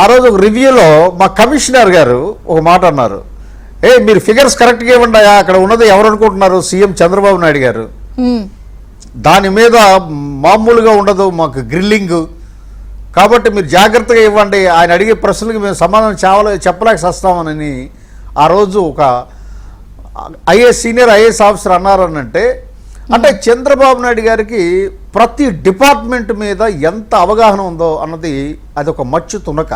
ఆ రోజు ఒక రివ్యూలో మా కమిషనర్ గారు ఒక మాట అన్నారు. మీరు ఫిగర్స్ కరెక్ట్గా ఇవ్వండి, అక్కడ ఉన్నది ఎవరు అనుకుంటున్నారు, సీఎం చంద్రబాబు నాయుడు గారు. దాని మీద మామూలుగా ఉండదు, మాకు గ్రిల్లింగ్. కాబట్టి మీరు జాగ్రత్తగా ఇవ్వండి, ఆయన అడిగే ప్రశ్నలకు మేము సమాధానం చెప్పలేక వస్తామని ఆ రోజు ఒక సీనియర్ ఐఏఎస్ ఆఫీసర్ అన్నారనంటే, అంటే చంద్రబాబు నాయుడు గారికి ప్రతి డిపార్ట్మెంట్ మీద ఎంత అవగాహన ఉందో అన్నది అదొక మచ్చు తునక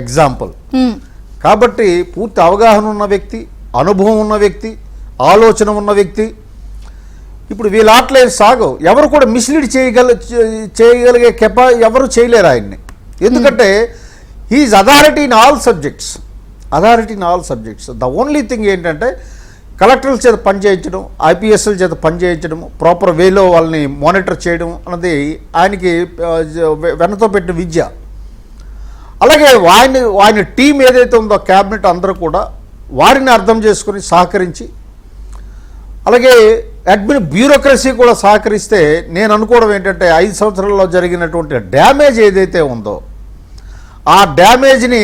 ఎగ్జాంపుల్. కాబట్టి పూర్తి అవగాహన ఉన్న వ్యక్తి, అనుభవం ఉన్న వ్యక్తి, ఆలోచన ఉన్న వ్యక్తి. ఇప్పుడు వీళ్ళ ఆటలేదు సాగవు. ఎవరు కూడా మిస్లీడ్ చేయగలిగే ఎవరు చేయలేరు ఆయన్ని. ఎందుకంటే he's authority in all subjects. The only thing ఏంటంటే కలెక్టర్ల చేత పనిచేయించడం, ఐపీఎస్ల చేత పనిచేయించడం, ప్రాపర్ వేలో వాళ్ళని మానిటర్ చేయడం అన్నది ఆయనకి వెనతో పెట్టిన విద్య. అలాగే ఆయన టీం ఏదైతే ఉందో క్యాబినెట్ అందరూ కూడా వారిని అర్థం చేసుకుని సహకరించి, అలాగే బ్యూరోక్రసీ కూడా సహకరిస్తే నేను అనుకోవడం ఏంటంటే 5 సంవత్సరాల్లో జరిగినటువంటి డ్యామేజ్ ఏదైతే ఉందో ఆ డ్యామేజ్ని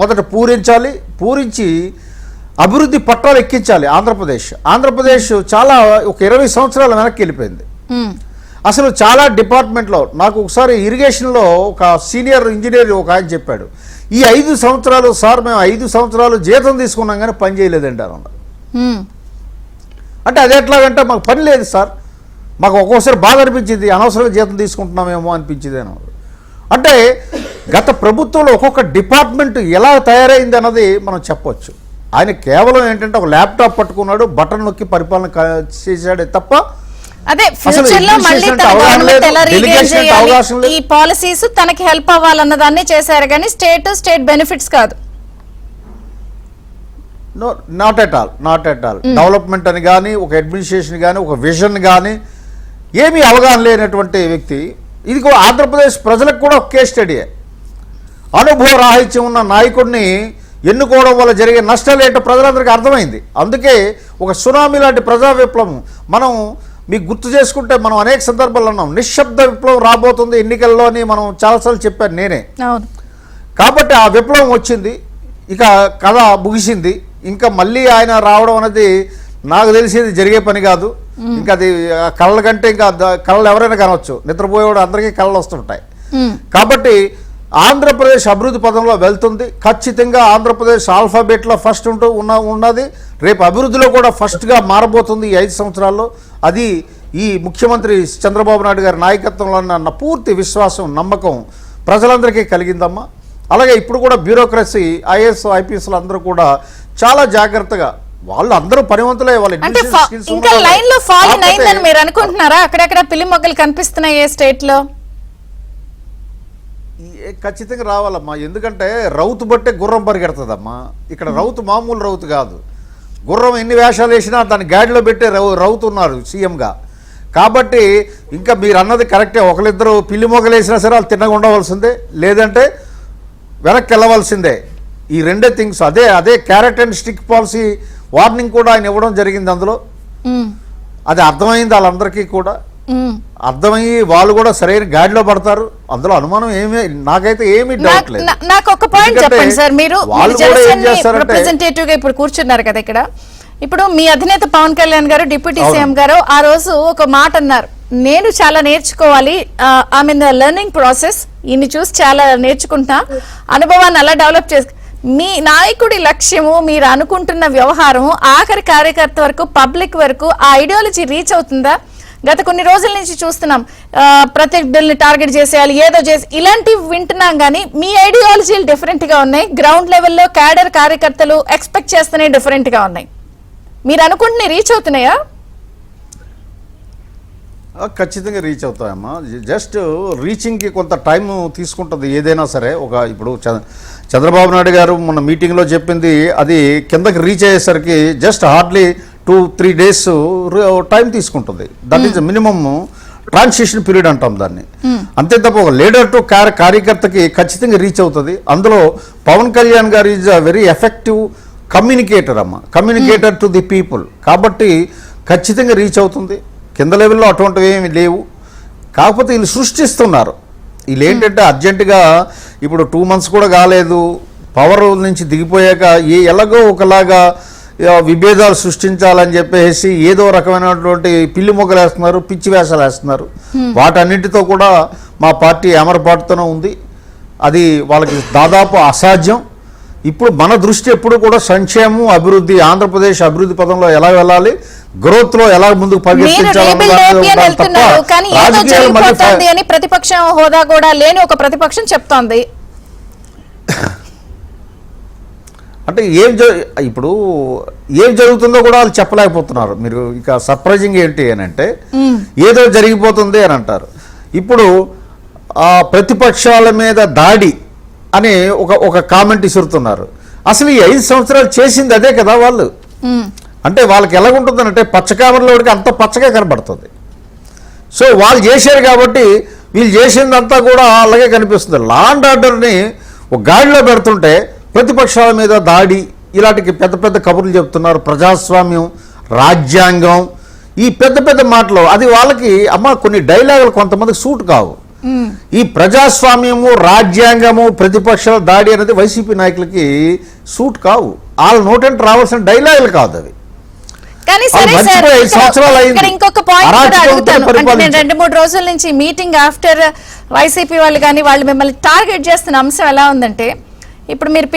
మొదట పూరించి అభివృద్ధి పట్టాలు ఎక్కించాలి. ఆంధ్రప్రదేశ్ చాలా ఒక 20 సంవత్సరాల వెనక్కి వెళ్ళిపోయింది. అసలు చాలా డిపార్ట్మెంట్లో నాకు ఒకసారి ఇరిగేషన్లో ఒక సీనియర్ ఇంజనీర్ ఒక ఆయన చెప్పాడు, ఈ 5 సంవత్సరాలు సార్ మేము 5 సంవత్సరాలు జీతం తీసుకున్నాం కానీ పని చేయలేదండి అన్నారు. అంటే అది ఎట్లాగంటే మాకు పని లేదు సార్, మాకు ఒక్కోసారి బాధ అనిపించింది, అనవసరంగా జీతం తీసుకుంటున్నామేమో అనిపించింది అన్నారు. అంటే గత ప్రభుత్వంలో ఒక్కొక్క డిపార్ట్మెంట్ ఎలా తయారైంది అన్నది మనం చెప్పొచ్చు. ఆయన కేవలం ఏంటంటే ఒక ల్యాప్టాప్ పట్టుకున్నాడు, బటన్ నొక్కి పరిపాలన చేశాడే తప్ప అదే ఫ్యూచర్ లో మళ్ళీ తన గవర్నమెంట్ ఎలా రీగెయిన్ చేయాలి, ఈ పాలసీస్ తనకి హెల్ప్ అవ్వాలన్న దాన్ని చేశారు కానీ స్టేట్ బెనిఫిట్స్ కాదు. నాట్ ఎట్ ఆల్ డెవలప్మెంట్ అని కానీ, ఒక అడ్మినిస్ట్రేషన్ కానీ, ఒక విజన్ కానీ ఏమీ అవగాహన లేనటువంటి వ్యక్తి. ఇది ఆంధ్రప్రదేశ్ ప్రజలకు కూడా ఒక కేస్ స్టడీయే. అనుభవ రాహిత్యం ఉన్న నాయకుడిని ఎన్నుకోవడం వల్ల జరిగే నష్టాలు ఏంటో ప్రజలందరికీ అర్థమైంది. అందుకే ఒక సునామీ లాంటి ప్రజా విప్లవం మనం మీకు గుర్తు చేసుకుంటే మనం అనేక సందర్భాలు అన్నాం, నిశ్శబ్ద విప్లవం రాబోతుంది ఎన్నికల్లో అని మనం చాలాసార్లు చెప్పాను నేనే. కాబట్టి ఆ విప్లవం వచ్చింది, ఇక కథ ముగిసింది. ఇంకా మళ్ళీ ఆయన రావడం అనేది నాకు తెలిసేది జరిగే పని కాదు. ఇంకా అది కళ్ళ కంటే ఇంకా కళ్ళు ఎవరైనా కనవచ్చు, నిద్రపోయేవాడు అందరికీ కళ్ళు వస్తుంటాయి. కాబట్టి ఆంధ్రప్రదేశ్ అభివృద్ధి పదంలో వెళ్తుంది. ఖచ్చితంగా ఆంధ్రప్రదేశ్ ఆల్ఫాబెట్లో ఫస్ట్ ఉన్నది. రేపు అభివృద్ధిలో కూడా ఫస్ట్గా మారబోతుంది ఈ 5 సంవత్సరాల్లో. అది ఈ ముఖ్యమంత్రి చంద్రబాబు నాయుడు గారి నాయకత్వంలో ఉన్న పూర్తి విశ్వాసం, నమ్మకం ప్రజలందరికీ కలిగిందమ్మా. అలాగే ఇప్పుడు కూడా బ్యూరోక్రసీ, ఐఏఎస్, ఐపీఎస్లు అందరూ కూడా చాలా జాగ్రత్తగా, వాళ్ళు అందరూ పనివంతులే. వాళ్ళు ఇంకా లైన్ లో ఫాలోయింగ్ అయిందని మీరు అనుకుంటున్నారా? అక్కడక్కడ పిల్లి మొగ్గలు కనిపిస్తున్నాయి ఏ స్టేట్ లో? ఖచ్చితంగా రావాలమ్మా. ఎందుకంటే రౌతు బట్టే గుర్రం పరిగెడుతుందమ్మా. ఇక్కడ రౌతు మామూలు రౌతు కాదు. గుర్రం ఎన్ని వేషాలు వేసినా దాన్ని గాడిలో పెట్టే రౌతు ఉన్నారు సీఎంగా. కాబట్టి ఇంకా మీరు అన్నది కరెక్టే. ఒకరిద్దరు పిల్లి మొగ్గలు వేసినా సరే వాళ్ళు తిన్నగా ఉండవలసిందే, లేదంటే వెనక్కి వెళ్ళవలసిందే. ఈ రెండే థింగ్స్. అదే carrot and stick policy warning కూడా ఆయన ఇవ్వడం జరిగింది. అందులో అది అర్థమైంది వాళ్ళందరికీ కూడా. అర్థమయ్యి వాళ్ళు కూడా సరైన గాడిలో పడతారు. అందులో అనుమానం నాకైతే ఏమీ డౌట్ లేదు. నాకు ఒక పాయింట్ చెప్పండి సార్, మీరు రిప్రజెంటేటివ్ గా ఇప్పుడు కూర్చున్నారు కదా ఇక్కడ. ఇప్పుడు మీ అధినేత పవన్ కళ్యాణ్ గారు, డిప్యూటీ సీఎం గారు ఆ రోజు ఒక మాట అన్నారు, నేను చాలా నేర్చుకోవాలి, ఐ మీన్ లెర్నింగ్ ప్రాసెస్, ఇన్ని చూసి చాలా నేర్చుకుంటా, అనుభవాన్ని అలా డెవలప్ చేసు. మీ నాయకుడి లక్ష్యము, మీరు అనుకుంటున్న వ్యవహారం ఆఖరి కార్యకర్త వరకు, పబ్లిక్ వరకు ఆ ఐడియాలజీ రీచ్ అవుతుందా? గత కొన్ని రోజుల నుంచి చూస్తున్నాం, ప్రతి బిల్ని టార్గెట్ చేసేయాలి, ఏదో చేసి ఇలాంటివి వింటున్నాం. కానీ మీ ఐడియాలజీలు డిఫరెంట్ గా ఉన్నాయి. గ్రౌండ్ లెవెల్లో క్యాడర్ కార్యకర్తలు ఎక్స్పెక్ట్ చేస్తూనే డిఫరెంట్ గా ఉన్నాయి. మీరు అనుకుంటున్నాయి రీచ్ అవుతున్నాయా? ఖచ్చితంగా రీచ్ అవుతాయమ్మా. జస్ట్ రీచింగ్కి కొంత టైం తీసుకుంటుంది ఏదైనా సరే. ఇప్పుడు చంద్రబాబు నాయుడు గారు మొన్న మీటింగ్లో చెప్పింది అది కిందకి రీచ్ అయ్యేసరికి జస్ట్ హార్డ్లీ 2-3 days టైం తీసుకుంటుంది. That is minimum transition period అంటాం దాన్ని. అంతే తప్ప ఒక లీడర్ టు కార్యకర్తకి ఖచ్చితంగా రీచ్ అవుతుంది. అందులో పవన్ కళ్యాణ్ గారు is a very effective communicator అమ్మ, కమ్యూనికేటర్ టు ది పీపుల్. కాబట్టి ఖచ్చితంగా రీచ్ అవుతుంది. కింద లెవెల్లో అటువంటివి ఏమి లేవు. కాకపోతే వీళ్ళు సృష్టిస్తున్నారు. వీళ్ళు ఏంటంటే అర్జెంటుగా ఇప్పుడు 2 months కూడా కాలేదు, పవర్ నుంచి దిగిపోయాక ఎలాగో ఒకలాగా విభేదాలు సృష్టించాలని చెప్పేసి ఏదో రకమైనటువంటి పిల్లి మొగ్గలు వేస్తున్నారు, పిచ్చి వేషాలు వేస్తున్నారు. వాటన్నింటితో కూడా మా పార్టీ అమరపాటుతోనే ఉంది. అది వాళ్ళకి దాదాపు అసాధ్యం. ఇప్పుడు మన దృష్టి ఎప్పుడు కూడా సంక్షేమం, అభివృద్ధి, ఆంధ్రప్రదేశ్ అభివృద్ధి పదంలో ఎలా వెళ్ళాలి, గ్రోత్ లో ఎలా ముందుకు పరిగెత్తించాలని ప్రతిపక్షం హోదా కూడా లేని ఒక ప్రతిపక్షం చెప్తోంది. అంటే ఇప్పుడు ఏం జరుగుతుందో కూడా వాళ్ళు చెప్పలేకపోతున్నారు. మీరు ఇక సర్ప్రైజింగ్ ఏంటి అని అంటే ఏదో జరిగిపోతుంది అని అంటారు. ఇప్పుడు ప్రతిపక్షాల మీద దాడి అని ఒక కామెంట్ ఇసురుతున్నారు. అసలు ఈ 5 సంవత్సరాలు చేసింది అదే కదా వాళ్ళు. అంటే వాళ్ళకి ఎలాగుంటుందనంటే పచ్చకామరలోడికి అంత పచ్చగా కనబడుతుంది. సో వాళ్ళు చేశారు కాబట్టి వీళ్ళు చేసిందంతా కూడా అలాగే కనిపిస్తుంది. లా అండ్ ఆర్డర్ని ఒక గాడిలో పెడుతుంటే ప్రతిపక్షాల మీద దాడి, ఇలాంటి పెద్ద పెద్ద కబుర్లు చెప్తున్నారు. ప్రజాస్వామ్యం, రాజ్యాంగం, ఈ పెద్ద పెద్ద మాటలు అది వాళ్ళకి కొన్ని డైలాగులు కొంతమందికి సూట్ కావు. ఈ ప్రజాస్వామ్యము, రాజ్యాంగము, ప్రతిపక్షాల దాడి అనేది వైసీపీ నాయకులకి సూట్ కావు. వాళ్ళ నోటంటే రావాల్సిన డైలాగులు కాదు అవి. కానీ సరే సార్, ఇక్కడ ఇంకొక పాయింట్ కూడా అడుగుతాను. అంటే నేను 2-3 రోజుల నుంచి మీటింగ్ ఆఫ్టర్ వైసీపీ వాళ్ళు కానీ వాళ్ళు మిమ్మల్ని టార్గెట్ చేస్తున్న అంశం ఎలా ఉందంటే, ఇప్పుడు మీరు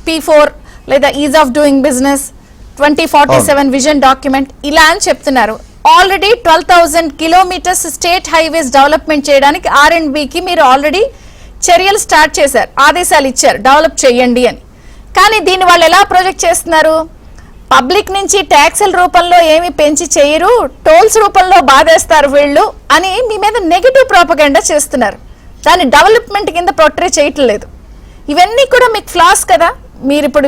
P4 లేదా is of doing business 2047 vision document ఇలా అని చెప్తున్నారు. Already 12,000 kilometers state highways development చేయడానికి R&Bకి మీరు ఆల్రెడీ చర్యలు స్టార్ట్ చేశారు, ఆదేశాలు ఇచ్చారు డెవలప్ చేయండి అని. కానీ దీన్ని వాళ్ళు ఎలా ప్రొజెక్ట్ చేస్తున్నారు? పబ్లిక్ నుంచి ట్యాక్సుల రూపంలో ఏమి పెంచి చేయరు, టోల్స్ రూపంలో బాధేస్తారు వీళ్ళు అని మీ మీద నెగిటివ్ ప్రాపగండా చేస్తున్నారు. దాన్ని డెవలప్మెంట్ కింద ప్రొట్రే చేయట్లేదు. ఇవన్నీ కూడా మీకు ఫ్లాస్ కదా. మీరు ఇప్పుడు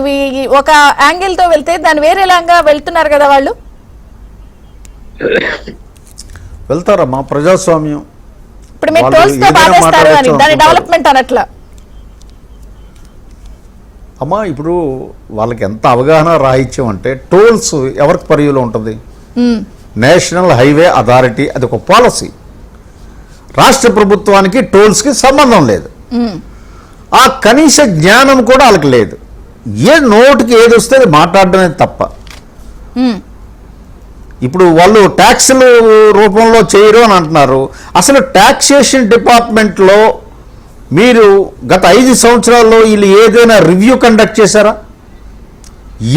ఒక యాంగిల్తో వెళ్తే దాన్ని వేరేలాగా వెళ్తున్నారు కదా వాళ్ళు. వెళ్తారమ్మా, ప్రజాస్వామ్యం. ఇప్పుడు మీరు వాళ్ళు టోల్స్ తో ఏదైనా బాధేస్తారు అని మాట్లాడొచ్చు దాని అనుకుంటారు. డెవలప్మెంట్ అనట్లా. అమ్మా ఇప్పుడు వాళ్ళకి ఎంత అవగాహన రాహిత్యం అంటే, టోల్స్ ఎవరికి పరిధిలో ఉంటుంది? నేషనల్ హైవే అథారిటీ, అది ఒక పాలసీ. రాష్ట్ర ప్రభుత్వానికి టోల్స్కి సంబంధం లేదు. ఆ కనీస జ్ఞానం కూడా వాళ్ళకి లేదు. ఏ నోటికి ఏది వస్తే అది మాట్లాడడమే తప్ప. ఇప్పుడు వాళ్ళు ట్యాక్సుల రూపంలో చేయరు అని అంటున్నారు. అసలు ట్యాక్సేషన్ డిపార్ట్మెంట్లో మీరు గత 5 సంవత్సరాల్లో వీళ్ళు ఏదైనా రివ్యూ కండక్ట్ చేశారా?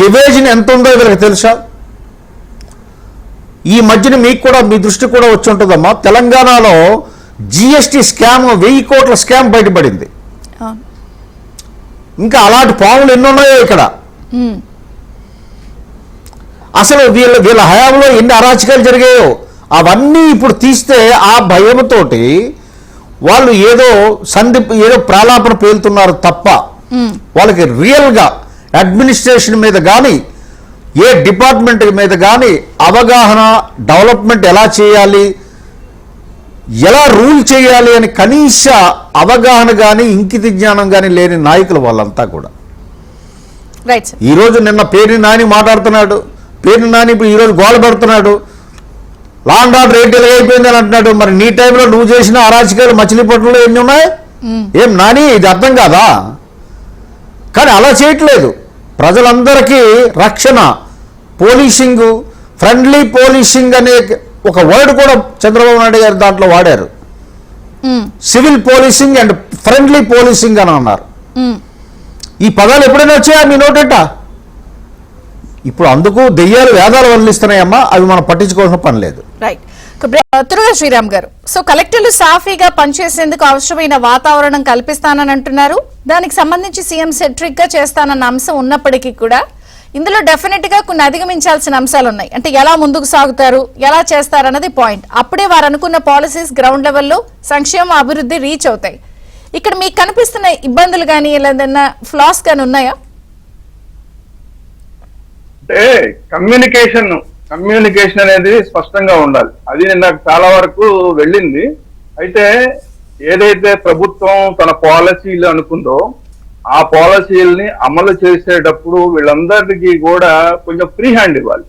ఎవేజన్ ఎంత ఉందో వీళ్ళకి తెలుసా? ఈ మధ్యన మీకు కూడా, మీ దృష్టి కూడా వచ్చి ఉంటుందమ్మా, తెలంగాణలో జిఎస్టీ స్కామ్ 1000 కోట్ల స్కామ్ బయటపడింది. ఇంకా అలాంటి పాములు ఎన్ని ఉన్నాయో ఇక్కడ. అసలు వీళ్ళ హయాంలో ఎన్ని అరాచకాలు జరిగాయో అవన్నీ ఇప్పుడు తీస్తే ఆ భయంతోటి వాళ్ళు ఏదో ప్రాలాపన పేలుతున్నారు తప్ప వాళ్ళకి రియల్గా అడ్మినిస్ట్రేషన్ మీద కానీ ఏ డిపార్ట్మెంట్ మీద కానీ అవగాహన, డెవలప్మెంట్ ఎలా చేయాలి, ఎలా రూల్ చేయాలి అని కనీస అవగాహన కానీ ఇంకిత జ్ఞానం కానీ లేని నాయకులు వాళ్ళంతా కూడా. రైట్. ఈరోజు నిన్న పేరుని నాని మాట్లాడుతున్నాడు, పేరుని నాని ఇప్పుడు ఈరోజు గోల పెడుతున్నాడు, లా అండ్ ఆర్డర్ రేట్ అయిపోయింది అని అంటున్నాడు. మరి నీ టైంలో నువ్వు చేసిన అరాచకాలు మచిలీపట్నంలో ఎన్ని ఉన్నాయి? ఏం నాని, ఇది అర్థం కాదా? కానీ అలా చేయట్లేదు. ప్రజలందరికీ రక్షణ, పోలీసింగ్, ఫ్రెండ్లీ పోలీసింగ్ అనే ఒక వర్డ్ కూడా చంద్రబాబు నాయుడు గారు దాంట్లో వాడారు. Civil policing and friendly policing అని అన్నారు. ఈ పదాలు ఎప్పుడైనా వచ్చాయా మీ నోటంట? ఇప్పుడు అందుకు దెయ్యాలు వేదాలు వదిలిస్తున్నాయమ్మా, అవి మనం పట్టించుకోవాల్సిన పని లేదు. రైట్. తురుగా శ్రీరామ్ గారు, సో కలెక్టర్లు సాఫీగా పనిచేసేందుకు అవసరమైన వాతావరణం కల్పిస్తానని అంటున్నారు. దానికి సంబంధించి సీఎం సెట్రిక్ గా చేస్తానన్న అంశం ఉన్నప్పటికీ కూడా ఇందులో డెఫినెట్ గా కొన్ని అధిగమించాల్సిన అంశాలు ఉన్నాయి. అంటే ఎలా ముందుకు సాగుతారు, ఎలా చేస్తారు అన్నది పాయింట్. అప్పుడే వారు అనుకున్న పాలసీస్ గ్రౌండ్ లెవెల్లో సంక్షేమ అభివృద్ధి రీచ్ అవుతాయి. ఇక్కడ మీకు కనిపిస్తున్న ఇబ్బందులు కానీ ఏదైనా ఫ్లాస్ కానీ ఉన్నాయా? అంటే కమ్యూనికేషన్ అనేది స్పష్టంగా ఉండాలి. అది నాకు చాలా వరకు వెళ్ళింది. అయితే ఏదైతే ప్రభుత్వం తన పాలసీలు అనుకుందో ఆ పాలసీలని అమలు చేసేటప్పుడు వీళ్ళందరికీ కూడా కొంచెం ఫ్రీ హ్యాండ్ ఇవ్వాలి.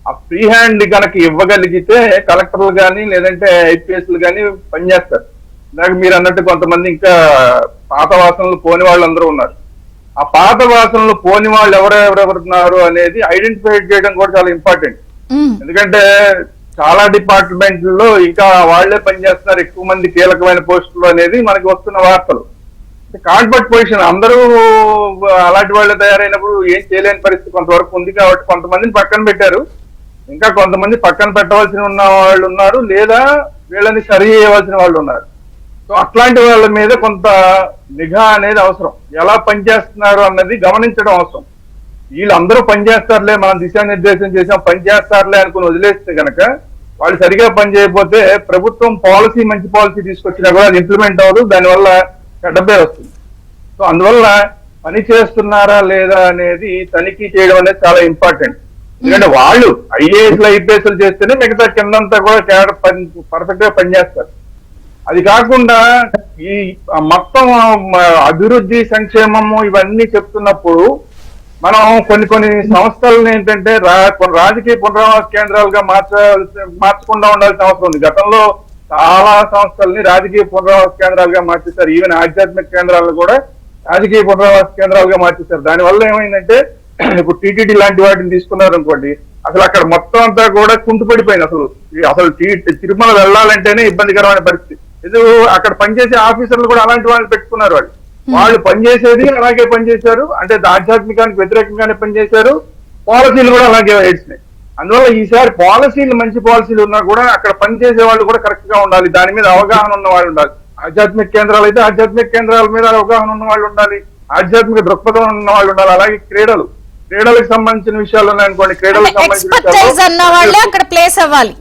ఆ ఫ్రీ హ్యాండ్ కనుక ఇవ్వగలిగితే కలెక్టర్లు కానీ లేదంటే ఐపీఎస్లు కానీ పనిచేస్తారు. ఇందాక మీరు అన్నట్టు కొంతమంది ఇంకా పాత వాసనలు పోని వాళ్ళందరూ ఉన్నారు. ఆ పాత వాసనలు పోని వాళ్ళు ఎవరెవరున్నారు అనేది ఐడెంటిఫై చేయడం కూడా చాలా ఇంపార్టెంట్. ఎందుకంటే చాలా డిపార్ట్మెంట్లో ఇంకా వాళ్లే పనిచేస్తున్నారు, ఎక్కువ మంది కీలకమైన పోస్టులు అనేది మనకి వస్తున్న వార్తలు. కాన్ఫర్ట్ పొజిషన్, అందరూ అలాంటి వాళ్ళు తయారైనప్పుడు ఏం చేయలేని పరిస్థితి కొంతవరకు ఉంది. కాబట్టి కొంతమందిని పక్కన పెట్టారు, ఇంకా కొంతమంది పక్కన పెట్టవలసిన ఉన్న వాళ్ళు ఉన్నారు, లేదా వీళ్ళని సరి చేయవలసిన వాళ్ళు ఉన్నారు. సో అట్లాంటి వాళ్ళ మీద కొంత నిఘా అనేది అవసరం. ఎలా పనిచేస్తున్నారు అన్నది గమనించడం అవసరం. వీళ్ళందరూ పనిచేస్తారులే, మనం దిశానిర్దేశం చేసాం, పనిచేస్తారులే అనుకుని వదిలేస్తే గనక వాళ్ళు సరిగా పనిచేయకపోతే ప్రభుత్వం పాలసీ మంచి పాలసీ తీసుకొచ్చినా కూడా అది ఇంప్లిమెంట్ అవ్వదు, దానివల్ల చెడ్డపేరు వస్తుంది. సో అందువల్ల పని చేస్తున్నారా లేదా అనేది తనిఖీ చేయడం అనేది చాలా ఇంపార్టెంట్. ఎందుకంటే వాళ్ళు ఐఏఎస్లు ఐపీఎస్లు చేస్తేనే మిగతా కిందంతా కూడా పర్ఫెక్ట్ గా పనిచేస్తారు. అది కాకుండా ఈ మొత్తం అభివృద్ధి, సంక్షేమము ఇవన్నీ చెప్తున్నప్పుడు మనం కొన్ని సంస్థలను ఏంటంటే రాజకీయ పునరావాస కేంద్రాలుగా మార్చకుండా ఉండాల్సిన అవసరం ఉంది. గతంలో చాలా సంస్థల్ని రాజకీయ పునరావాస కేంద్రాలుగా మార్చేశారు. ఈవెన్ ఆధ్యాత్మిక కేంద్రాలను కూడా రాజకీయ పునరావాస కేంద్రాలుగా మార్చేశారు. దానివల్ల ఏమైందంటే ఇప్పుడు టీటీడీ లాంటి వాటిని తీసుకున్నారు అనుకోండి, అసలు అక్కడ మొత్తం అంతా కూడా కుంటుపడిపోయింది. అసలు తిరుమల వెళ్ళాలంటేనే ఇబ్బందికరమైన పరిస్థితి. ఇది అక్కడ పనిచేసే ఆఫీసర్లు కూడా అలాంటి వాళ్ళు పెట్టుకున్నారు. వాళ్ళు పనిచేసేది అలాగే పనిచేశారు, అంటే ఆధ్యాత్మికానికి వ్యతిరేకంగానే పనిచేశారు, పాలసీలు కూడా అలాగే ఏడ్చినాయి. అందువల్ల ఈసారి పాలసీలు మంచి పాలసీలు ఉన్నా కూడా అక్కడ పనిచేసే వాళ్ళు కూడా కరెక్ట్ గా ఉండాలి, దాని మీద అవగాహన ఉన్న వాళ్ళు ఉండాలి. ఆధ్యాత్మిక కేంద్రాలు అయితే ఆధ్యాత్మిక కేంద్రాల మీద అవగాహన ఉన్న వాళ్ళు ఉండాలి, ఆధ్యాత్మిక దృక్పథం ఉన్న వాళ్ళు ఉండాలి. అలాగే క్రీడలకు సంబంధించిన విషయాలు ఉన్నాయనుకోండి, క్రీడలకు ఎక్స్పర్టైజ్ అన్న వాళ్ళే అక్కడ ప్లేస్ అవ్వాలి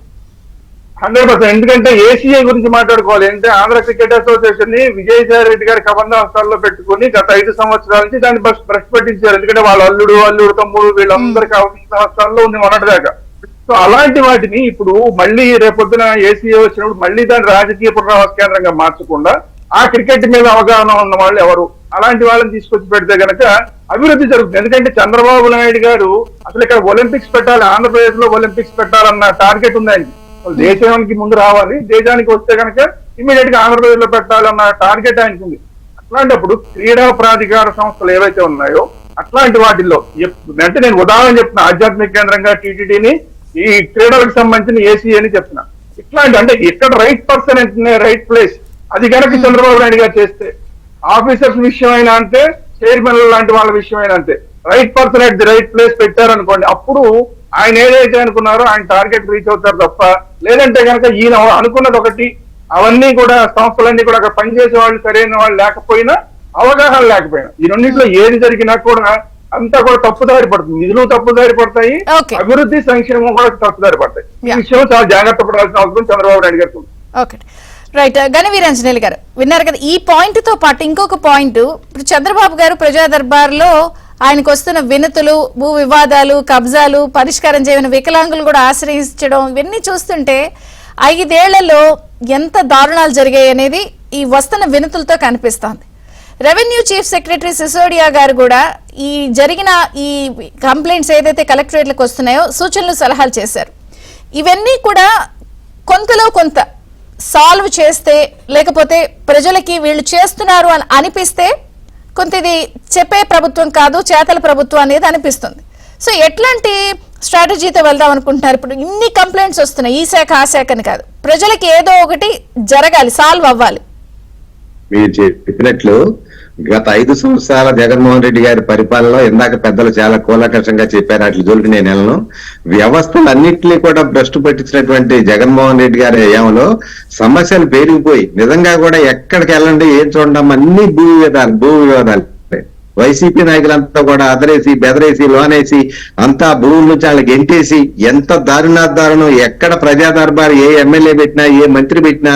100%. ఎందుకంటే ఏసీఐ గురించి మాట్లాడుకోవాలి అంటే ఆంధ్ర క్రికెట్ అసోసియేషన్ ని విజయసాయి రెడ్డి గారి కబంధ హస్తాల్లో పెట్టుకుని గత 5 సంవత్సరాల నుంచి దాన్ని బ్రష్ పట్టించారు. ఎందుకంటే వాళ్ళ అల్లుడు తమ్ముడు వీళ్ళందరికీ అవసరం హస్తాల్లో ఉంది మొన్నటిదాకా. సో అలాంటి వాటిని ఇప్పుడు మళ్ళీ రేపొద్దున ఏసీఐ వచ్చినప్పుడు మళ్ళీ దాన్ని రాజకీయ పునరావాస కేంద్రంగా మార్చకుండా ఆ క్రికెట్ మీద అవగాహన ఉన్న వాళ్ళు ఎవరు, అలాంటి వాళ్ళని తీసుకొచ్చి పెడితే గనక అభివృద్ధి జరుగుతుంది. ఎందుకంటే చంద్రబాబు నాయుడు గారు అసలు ఇక్కడ ఒలింపిక్స్ పెట్టాలి, ఆంధ్రప్రదేశ్ లో ఒలింపిక్స్ పెట్టాలన్న టార్గెట్ ఉంది ఆయనకి. దేశానికి ముందు రావాలి, దేశానికి వస్తే కనుక ఇమీడియట్ గా ఆంధ్రప్రదేశ్ లో పెట్టాలన్న టార్గెట్ ఆయనకు ఉంది. అట్లాంటప్పుడు క్రీడా ప్రాధికార సంస్థలు ఏవైతే ఉన్నాయో అట్లాంటి వాటిల్లో అంటే నేను ఉదాహరణ చెప్తున్నా, ఆధ్యాత్మిక కేంద్రంగా టీటీడీని, ఈ క్రీడలకు సంబంధించిన ఏసీఏని చెప్తున్నా. ఇట్లాంటి అంటే ఇక్కడ రైట్ పర్సన్ అంటే రైట్ ప్లేస్, అది కనుక చంద్రబాబు నాయుడు గారు చేస్తే, ఆఫీసర్స్ విషయం అయినా అంతే, చైర్మన్ లాంటి వాళ్ళ విషయం అయినా అంతే, right person at the right place పెట్టారనుకోండి, అప్పుడు ఆయన ఏదైతే అనుకున్నారో ఆయన టార్గెట్ రీచ్ అవుతారు తప్ప, లేదంటే కనుక ఈయన అనుకున్నది ఒకటి, అవన్నీ కూడా సంస్థలన్నీ కూడా అక్కడ పనిచేసే వాళ్ళు సరైన వాళ్ళు లేకపోయినా, అవగాహన లేకపోయినా, ఈ రెండింటిలో ఏది జరిగినా కూడా అంతా కూడా తప్పుదారి పడుతుంది. నిధులు తప్పుదారి పడతాయి, అభివృద్ధి సంక్షేమం కూడా తప్పుదారి పడతాయి. ఈ విషయం చాలా జాగ్రత్త పడాల్సిన అవసరం చంద్రబాబు నాయుడు గారికి ఉంది. Okay right. గణవీరాంజనేయులు గారు విన్నారు కదా, ఈ పాయింట్ తో పాటు ఇంకొక పాయింట్, ఇప్పుడు చంద్రబాబు గారు ప్రజా దర్బార్లో ఆయనకు వస్తున్న వినతులు, భూ వివాదాలు, కబ్జాలు పరిష్కారం చేయని వికలాంగులు కూడా ఆశ్రయించడం, ఇవన్నీ చూస్తుంటే 5 ఏళ్లలో ఎంత దారుణాలు జరిగాయి అనేది ఈ వస్తున్న వినతులతో కనిపిస్తోంది. రెవెన్యూ చీఫ్ సెక్రటరీ సిసోడియా గారు కూడా ఈ జరిగిన ఈ కంప్లైంట్స్ ఏదైతే కలెక్టరేట్లకు వస్తున్నాయో సూచనలు సలహాలు చేశారు. ఇవన్నీ కూడా కొంతలో కొంత సాల్వ్ చేస్తే, లేకపోతే ప్రజలకి వీళ్ళు చేస్తున్నారు అని అనిపిస్తే, కొంత ఇది చెప్పే ప్రభుత్వం కాదు చేతల ప్రభుత్వం అనేది అనిపిస్తుంది. సో ఎట్లాంటి స్ట్రాటజీతో వెళ్దాం అనుకుంటున్నారు? ఇప్పుడు ఇన్ని కంప్లైంట్స్ వస్తున్నాయి, ఈ శాఖ ఆ శాఖని కాదు, ప్రజలకి ఏదో ఒకటి జరగాలి, సాల్వ్ అవ్వాలి. మీరు చెప్పినట్లు గత 5 సంవత్సరాల జగన్మోహన్ రెడ్డి గారి పరిపాలనలో ఇందాక పెద్దలు చాలా కూలకషంగా చెప్పారు, అట్ల జోలికి నేను వెళ్ళను. వ్యవస్థలన్నింటినీ కూడా భ్రష్టు పట్టించినటువంటి జగన్మోహన్ రెడ్డి గారి హయాంలో సమస్యలు పెరిగిపోయి, నిజంగా కూడా ఎక్కడికి వెళ్ళండి ఏం చూడడం అన్ని భూ వివాదాలు. వైసీపీ నాయకులంతా కూడా అదరేసి బెదరేసి లోనేసి అంతా భూముల నుంచి వాళ్ళకి ఎంటేసి, ఎంత దారుణం. ఎక్కడ ప్రజా దర్బార్ ఏ ఎమ్మెల్యే పెట్టినా, ఏ మంత్రి పెట్టినా,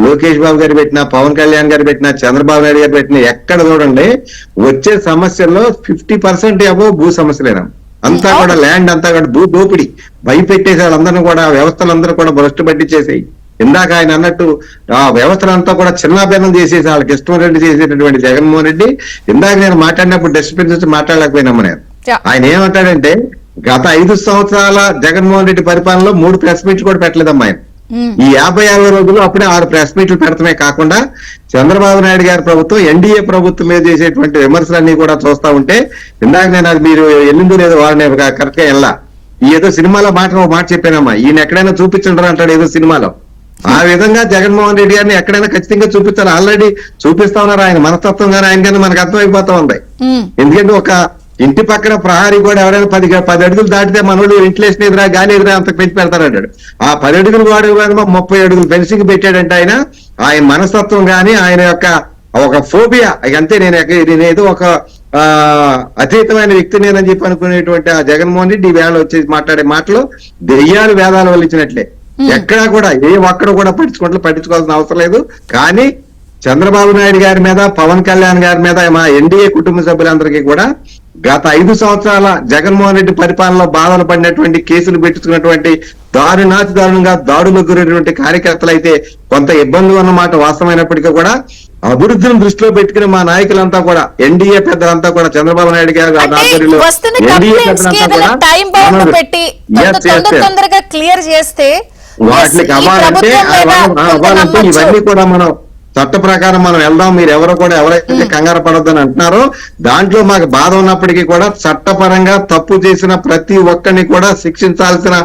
లోకేష్ బాబు గారు పెట్టినా, పవన్ కళ్యాణ్ గారు పెట్టినా, చంద్రబాబు నాయుడు గారు పెట్టినా, ఎక్కడ చూడండి వచ్చే సమస్యల్లో 50% అబో భూ సమస్యలేనా. అంతా కూడా ల్యాండ్ అంతా కూడా భూ దోపిడి భయపెట్టేసి వాళ్ళందరినీ కూడా, వ్యవస్థలందరూ కూడా భ్రష్టు పట్టించేసాయి. ఇందాక ఆయన అన్నట్టు ఆ వ్యవస్థలంతా కూడా చిన్నాభిన్నం చేసేసి వాళ్ళకి ఇష్టం రెడ్డి చేసేటటువంటి జగన్మోహన్ రెడ్డి, ఇందాక నేను మాట్లాడినప్పుడు డస్ట్బిన్ నుంచి మాట్లాడలేకపోయినాము. నేను ఆయన ఏమంటాడంటే గత 5 సంవత్సరాల జగన్మోహన్ రెడ్డి పరిపాలనలో 3 ప్రెస్ మీట్లు కూడా పెట్టలేదమ్మా ఆయన. ఈ 56 రోజులు అప్పుడే 6 ప్రెస్ మీట్లు పెడతమే కాకుండా చంద్రబాబు నాయుడు గారి ప్రభుత్వం ఎన్డీఏ ప్రభుత్వం మీద చేసేటువంటి విమర్శలన్నీ కూడా చూస్తా ఉంటే, ఇందాక నేను అది మీరు ఎల్లుండి లేదో వాళ్ళని కరెక్ట్ గా వెళ్ళా, ఏదో సినిమాలో ఒక మాట చెప్పానమ్మా, ఈయన ఎక్కడైనా చూపించండి అంటాడు ఏదో సినిమాలో. ఆ విధంగా జగన్మోహన్ రెడ్డి గారిని ఎక్కడైనా ఖచ్చితంగా చూపించాలి. ఆల్రెడీ చూపిస్తా ఉన్నారు. ఆయన మనస్తత్వం కానీ ఆయన కానీ మనకు అర్థమైపోతా ఉంది. ఎందుకంటే ఒక ఇంటి పక్కన ప్రహారీ కూడా ఎవరైనా 10 అడుగులు దాటితే మనోడు వెంటిలేషన్ ఎదురా గాలి ఎదురా అంత పెంచి పెడతారంటాడు. ఆ 10 అడుగులు వాడు 30 అడుగులు ఫెన్సింగ్ పెట్టాడంటే ఆయన మనస్తత్వం కానీ ఆయన యొక్క ఒక ఫోబియా, అంతే నేనేదో ఒక అతీతమైన వ్యక్తి నేనని చెప్పి అనుకునేటువంటి ఆ జగన్మోహన్ రెడ్డి ఈ వేళ వచ్చేసి మాట్లాడే మాటలు దెయ్యాలు వేదాలు వల్లించినట్లే. ఎక్కడా కూడా ఒక్కడు కూడా పట్టించుకోవాల్సిన అవసరం లేదు. కానీ చంద్రబాబు నాయుడు గారి మీద, పవన్ కళ్యాణ్ గారి మీద, మా ఎన్డీఏ కుటుంబ సభ్యులందరికీ కూడా గత 5 సంవత్సరాల జగన్మోహన్ రెడ్డి పరిపాలనలో బాధలు పడినటువంటి, కేసులు పెట్టుకున్నటువంటి, దారుణంగా దాడులకు గురైనటువంటి కార్యకర్తలు అయితే కొంత ఇబ్బందులు అన్నమాట వాస్తవమైనప్పటికీ కూడా అభివృద్ధిని దృష్టిలో పెట్టుకుని మా నాయకులంతా కూడా, ఎన్డీఏ పెద్దలంతా కూడా, చంద్రబాబు నాయుడు గారు ఆధ్వర్యంలో ఎన్డీఏ పెద్దలంతా కూడా క్లియర్ చేస్తే వాటికి అవ్వాలంటే ఇవన్నీ కూడా మనం చట్ట ప్రకారం మనం వెళ్దాం. మీరు ఎవరైతే కంగారు పడొద్దని అంటున్నారో దాంట్లో మాకు బాధ ఉన్నప్పటికీ కూడా చట్టపరంగా తప్పు చేసిన ప్రతి ఒక్కరిని కూడా శిక్షించాల్సిన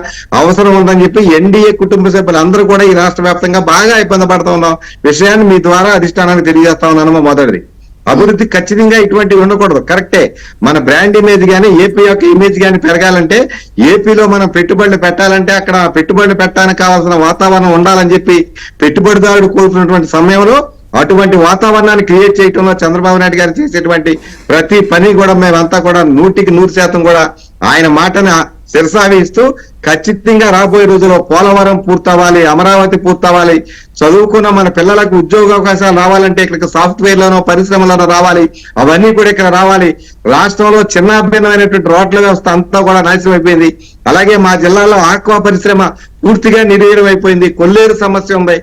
అవసరం ఉందని చెప్పి ఎన్డీఏ కుటుంబ సభ్యులందరూ కూడా ఈ రాష్ట్ర వ్యాప్తంగా బాగా ఇబ్బంది పడుతూ ఉన్నాం విషయాన్ని మీ ద్వారా అధిష్టానానికి తెలియజేస్తా ఉన్నాను. మొదటిది అభివృద్ధి ఖచ్చితంగా ఇటువంటివి ఉండకూడదు. కరెక్టే, మన బ్రాండ్ ఇమేజ్ గానీ ఏపీ యొక్క ఇమేజ్ గానీ పెరగాలంటే, ఏపీలో మనం పెట్టుబడులు పెట్టాలంటే అక్కడ పెట్టుబడులు పెట్టడానికి కావాల్సిన వాతావరణం ఉండాలని చెప్పి పెట్టుబడిదారుడు కోరుతున్నటువంటి సమయంలో అటువంటి వాతావరణాన్ని క్రియేట్ చేయటంలో చంద్రబాబు నాయుడు గారు చేసేటువంటి ప్రతి పని కూడా మేమంతా కూడా 100% కూడా ఆయన మాటని శిరసావిస్తూ ఖచ్చితంగా రాబోయే రోజుల్లో పోలవరం పూర్తవ్వాలి, అమరావతి పూర్తవ్వాలి, చదువుకున్న మన పిల్లలకు ఉద్యోగ అవకాశాలు రావాలంటే ఇక్కడికి సాఫ్ట్వేర్ లోనో పరిశ్రమలోనో రావాలి, అవన్నీ కూడా ఇక్కడ రావాలి. రాష్ట్రంలో చిన్నాభిన్నమైనటువంటి రోడ్ల వ్యవస్థ అంతా కూడా నాశనం అయిపోయింది. అలాగే మా జిల్లాలో ఆక్వా పరిశ్రమ పూర్తిగా నిర్వీర్యం అయిపోయింది. కొల్లేరు సమస్య ఉంది.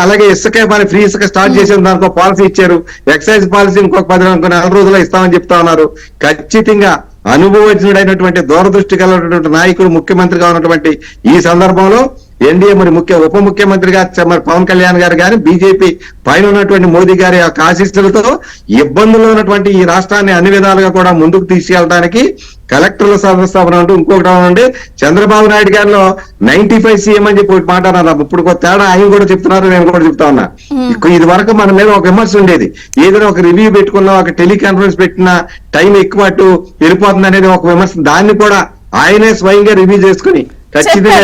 అలాగే ఇసుక మన ఫ్రీ ఇసుక స్టార్ట్ చేసిన దానికి పాలసీ ఇచ్చారు. ఎక్సైజ్ పాలసీ ఇంకొక 10 నెల రోజుల్లో ఇస్తామని చెప్తా ఉన్నారు. ఖచ్చితంగా అనుభవజ్ఞుడైనటువంటి దూరదృష్టి కలిగినటువంటి నాయకుడు ముఖ్యమంత్రిగా ఉన్నటువంటి ఈ సందర్భంలో ఎన్డీఏ మరి ఉప ముఖ్యమంత్రిగా మరి పవన్ కళ్యాణ్ గారు కానీ బీజేపీ పైన ఉన్నటువంటి మోదీ గారి యొక్క ఆశీస్సులతో ఇబ్బందుల్లో ఉన్నటువంటి ఈ రాష్ట్రాన్ని అన్ని విధాలుగా కూడా ముందుకు తీసుకెళ్ళడానికి కలెక్టర్ల సదస్సు అంటూ ఇంకొకటి ఉండి చంద్రబాబు నాయుడు గారిలో 95 సీఎం అని చెప్పి మాట అన్నారు. ఇప్పుడు ఒక తేడా ఆయన కూడా చెప్తున్నారు, నేను కూడా చెప్తా ఉన్నా. ఇది వరకు మన మీద ఒక విమర్శ ఉండేది, ఏదైనా ఒక రివ్యూ పెట్టుకున్నా ఒక టెలికాన్ఫరెన్స్ పెట్టినా టైం ఎక్కువ అటు వెళ్ళిపోతుంది అనేది ఒక విమర్శ. దాన్ని కూడా ఆయనే స్వయంగా రివ్యూ చేసుకుని ఖచ్చితంగా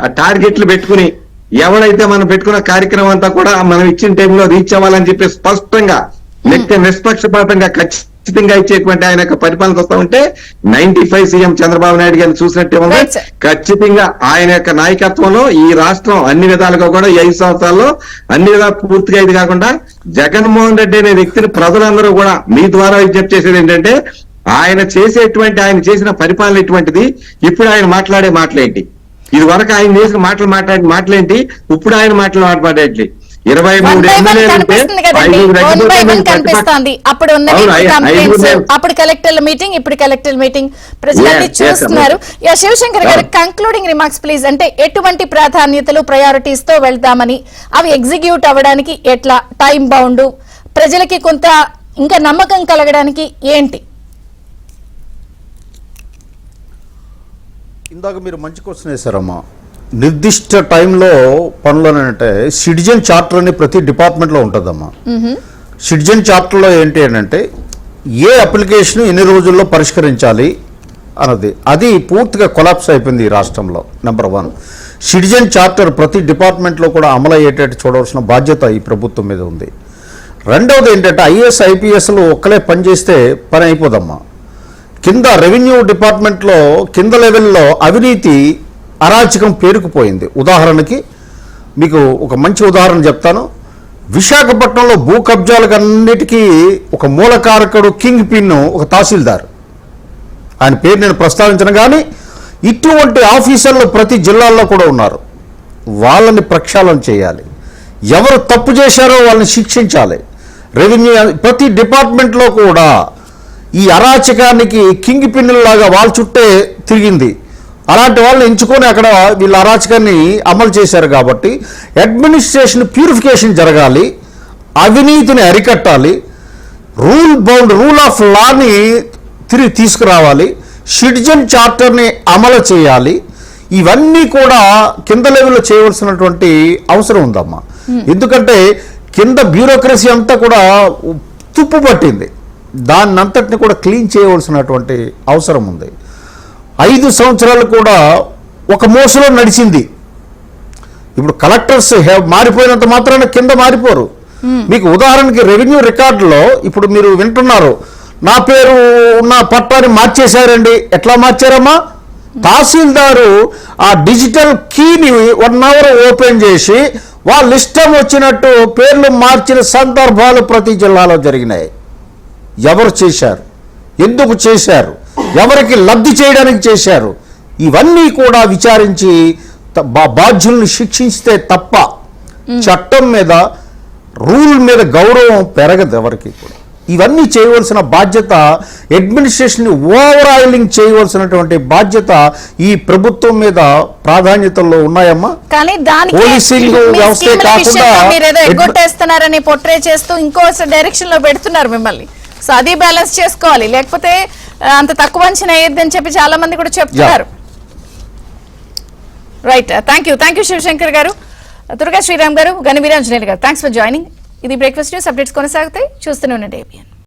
ఆ టార్గెట్లు పెట్టుకుని ఎవరైతే మనం పెట్టుకున్న కార్యక్రమం అంతా కూడా మనం ఇచ్చిన టైంలో రీచ్ అవ్వాలని చెప్పి స్పష్టంగా నిష్పక్షపాతంగా ఖచ్చితంగా ఇచ్చేటువంటి ఆయన యొక్క పరిపాలన వస్తా ఉంటే 95 సీఎం చంద్రబాబు నాయుడు గారిని చూసినట్టే ఉంది. ఖచ్చితంగా ఆయన యొక్క నాయకత్వంలో ఈ రాష్ట్రం అన్ని విధాలుగా కూడా 5 సంవత్సరాల్లో అన్ని విధాలు పూర్తిగా ఇది కాకుండా జగన్మోహన్ రెడ్డి అనే వ్యక్తిని ప్రజలందరూ కూడా మీ ద్వారా విజ్ఞప్తి చేసేది ఏంటంటే ఆయన చేసిన పరిపాలన ఎటువంటిది, ఇప్పుడు ఆయన మాట్లాడే మాటలేంటి, ఇది వరకు ఆయన చేసిన మాటలేంటి, ఇప్పుడు ఆయన మాట్లాడేటి 23 కనిపిస్తుంది. అప్పుడు అప్పుడు కలెక్టర్ల మీటింగ్, ఇప్పుడు కలెక్టర్ల మీటింగ్ ప్రజలన్నీ చూస్తున్నారు. శివశంకర్ గారు కంక్లూడింగ్ రిమార్క్స్ ప్లీజ్. అంటే ఎటువంటి ప్రాధాన్యతలు ప్రయారిటీస్ తో వెళ్తామని, అవి ఎగ్జిక్యూట్ అవ్వడానికి ఎట్లా టైం బౌండ్, ప్రజలకి కొంత ఇంకా నమ్మకం కలగడానికి ఏంటి? ఇందాక మీరు మంచి క్వశ్చన్ వేశారమ్మా. నిర్దిష్ట టైంలో పనులు అంటే సిటిజన్ చార్టర్ అని ప్రతి డిపార్ట్మెంట్లో ఉంటుందమ్మా. సిటిజన్ చార్టర్లో ఏంటి అంటే ఏ అప్లికేషన్ ఎన్ని రోజుల్లో పరిష్కరించాలి అన్నది, అది పూర్తిగా కొలాప్స్ అయిపోయింది ఈ రాష్ట్రంలో. నెంబర్ 1 సిటిజన్ చార్టర్ ప్రతి డిపార్ట్మెంట్లో కూడా అమలు అయ్యేటట్టు చూడవలసిన బాధ్యత ఈ ప్రభుత్వం మీద ఉంది. రెండవది ఏంటంటే ఐఏఎస్ ఐపీఎస్లు ఒక్కలే పనిచేస్తే పని అయిపోదమ్మా. కింద రెవెన్యూ డిపార్ట్మెంట్లో కింద లెవెల్లో అవినీతి అరాచకం పేరుకుపోయింది. ఉదాహరణకి మీకు ఒక మంచి ఉదాహరణ చెప్తాను. విశాఖపట్నంలో భూ కబ్జాలకు అన్నిటికీ ఒక మూలకారకుడు కింగ్ పిన్ ఒక తహసీల్దార్, ఆయన పేరు నేను ప్రస్తావించను, కానీ ఇటువంటి ఆఫీసర్లు ప్రతి జిల్లాల్లో కూడా ఉన్నారు. వాళ్ళని ప్రక్షాళన చేయాలి, ఎవరు తప్పు చేశారో వాళ్ళని శిక్షించాలి. రెవెన్యూ ప్రతి డిపార్ట్మెంట్లో కూడా ఈ అరాచకానికి కింగ్ పిన్నులాగా వాళ్ళ చుట్టే తిరిగింది. అలాంటి వాళ్ళని ఎంచుకొని అక్కడ వీళ్ళ అరాచకాన్ని అమలు చేశారు. కాబట్టి అడ్మినిస్ట్రేషన్ ప్యూరిఫికేషన్ జరగాలి, అవినీతిని అరికట్టాలి, రూల్ ఆఫ్ లాని తిరిగి తీసుకురావాలి, సిటిజన్ చార్టర్ని అమలు చేయాలి. ఇవన్నీ కూడా కింద లెవెల్లో చేయవలసినటువంటి అవసరం ఉందమ్మా. ఎందుకంటే కింద బ్యూరోక్రసీ అంతా కూడా తుప్పు పట్టింది, దాన్నంతటిని కూడా క్లీన్ చేయవలసినటువంటి అవసరం ఉంది. 5 సంవత్సరాలు కూడా ఒక మోసలో నడిచింది. ఇప్పుడు కలెక్టర్స్ మారిపోయినంత మాత్రాన కింద మారిపోరు. మీకు ఉదాహరణకి రెవెన్యూ రికార్డులో ఇప్పుడు మీరు వింటున్నారు, నా పేరు ఉన్న పట్టాన్ని మార్చేశారండి. ఎట్లా మార్చారమ్మా? తహసీల్దారు ఆ డిజిటల్ కీని 1 అవర్ ఓపెన్ చేసి వాళ్ళ ఇష్టం వచ్చినట్టు పేర్లు మార్చిన సందర్భాలు ప్రతి జిల్లాలో జరిగినాయి. ఎవరు చేశారు, ఎందుకు చేశారు, ఎవరికి లబ్ధి చేయడానికి చేశారు, ఇవన్నీ కూడా విచారించి బాధ్యుల్ని శిక్షిస్తే తప్ప చట్టం మీద రూల్ మీద గౌరవం పెరగదు ఎవరికి కూడా. ఇవన్నీ చేయవలసిన బాధ్యత, అడ్మినిస్ట్రేషన్ ఓవర్ ఆయిలింగ్ చేయవలసినటువంటి బాధ్యత ఈ ప్రభుత్వం మీద ప్రాధాన్యతల్లో ఉన్నాయమ్మా. కానీ పోలీసింగ్ వ్యవస్థే కాకుండా ఎగ్గొట్టేస్తున్నారని పొట్రే చేస్తూ ఇంకో డైరెక్షన్ లో పెడుతున్నారు మిమ్మల్ని. సో అది బ్యాలెన్స్ చేసుకోవాలి, లేకపోతే అంత తక్కువ అంచనా అయ్యద్దని చెప్పి చాలా మంది కూడా చెప్తున్నారు. రైట్, థ్యాంక్ యూ శివశంకర్ గారు, దుర్గా శ్రీరామ్ గారు, గణవీరాంజనేయులు గారు, థ్యాంక్స్ ఫర్ జాయినింగ్. ఇది బ్రేక్ఫాస్ట్ న్యూస్. అప్డేట్స్ కొనసాగుతాయి, చూస్తూనే ఉండండి ABN.